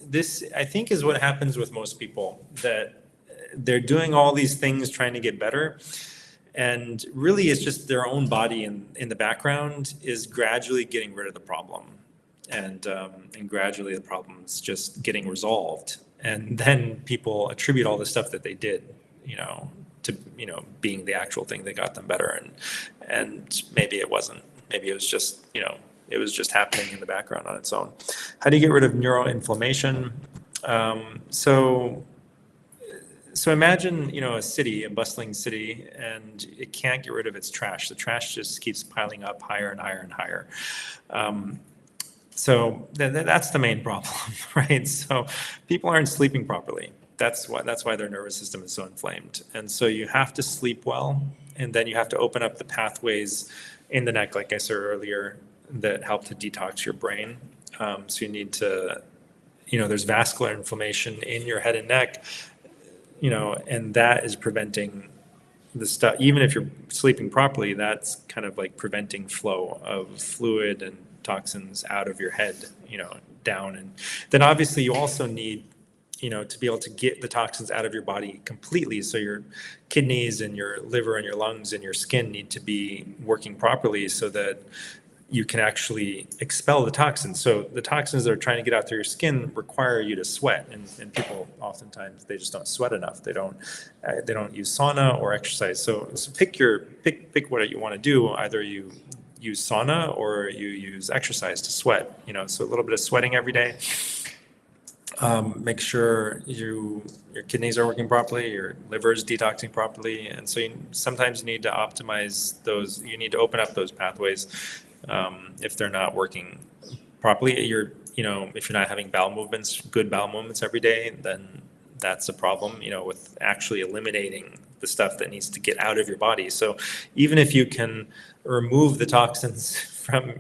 I think is what happens with most people, that they're doing all these things trying to get better. And really, it's just their own body in the background is gradually getting rid of the problem. And gradually the problem's just getting resolved. And then people attribute all the stuff that they did, to, being the actual thing that got them better. And maybe it wasn't. Maybe it was just, it was just happening in the background on its own. How do you get rid of neuroinflammation? So imagine, a city, a bustling city, and it can't get rid of its trash. The trash just keeps piling up higher and higher and higher. So that's the main problem, right? So people aren't sleeping properly. That's why their nervous system is so inflamed. And so you have to sleep well, and then you have to open up the pathways in the neck, like I said earlier, that help to detox your brain. So you need to, there's vascular inflammation in your head and neck, and that is preventing the stuff. Even if you're sleeping properly, that's kind of like preventing flow of fluid and toxins out of your head, down. And then obviously you also need, to be able to get the toxins out of your body completely. So your kidneys and your liver and your lungs and your skin need to be working properly so that you can actually expel the toxins. So the toxins that are trying to get out through your skin require you to sweat, and people oftentimes they just don't sweat enough. They don't use sauna or exercise. So pick what you want to do. Either you use sauna or you use exercise to sweat. So a little bit of sweating every day. Make sure your kidneys are working properly, your liver is detoxing properly, and so sometimes you need to optimize those. You need to open up those pathways. If they're not working properly, if you're not having good bowel movements every day, then that's a problem, with actually eliminating the stuff that needs to get out of your body. So even if you can remove the toxins from,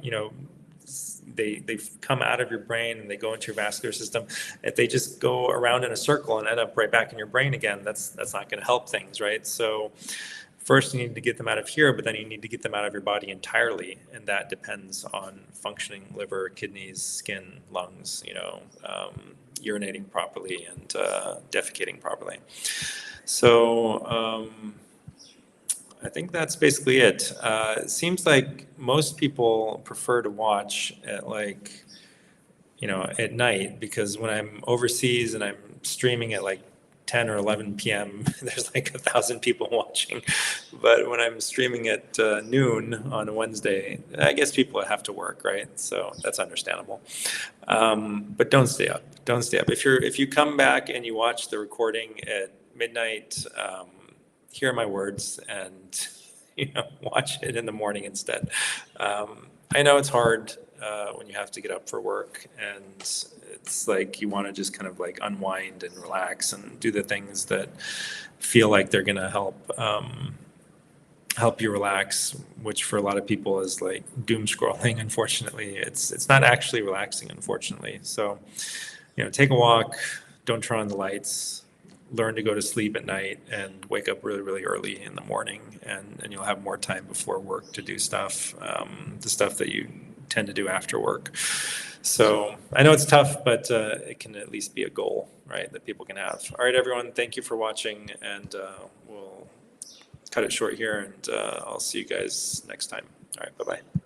they come out of your brain and they go into your vascular system, if they just go around in a circle and end up right back in your brain again, that's not going to help things, right? So first, you need to get them out of here, but then you need to get them out of your body entirely, and that depends on functioning liver, kidneys, skin, lungs, urinating properly and defecating properly. So I think that's basically it. It seems like most people prefer to watch at at night, because when I'm overseas and I'm streaming at 10 or 11 p.m., there's 1,000 people watching. But when I'm streaming at noon on a Wednesday, I guess people have to work, right? So that's understandable. But don't stay up. Don't stay up. If you come back and you watch the recording at midnight, hear my words and watch it in the morning instead. I know it's hard when you have to get up for work, and it's like you want to just kind of unwind and relax and do the things that feel like they're going to help you relax, which for a lot of people is doom scrolling. Unfortunately, it's not actually relaxing, unfortunately. So take a walk, don't turn on the lights, learn to go to sleep at night and wake up really, really early in the morning, and you'll have more time before work to do stuff, the stuff that you tend to do after work. So I know it's tough, but it can at least be a goal, right, that people can have. All right, everyone, thank you for watching, and we'll cut it short here, and I'll see you guys next time. All right, bye-bye.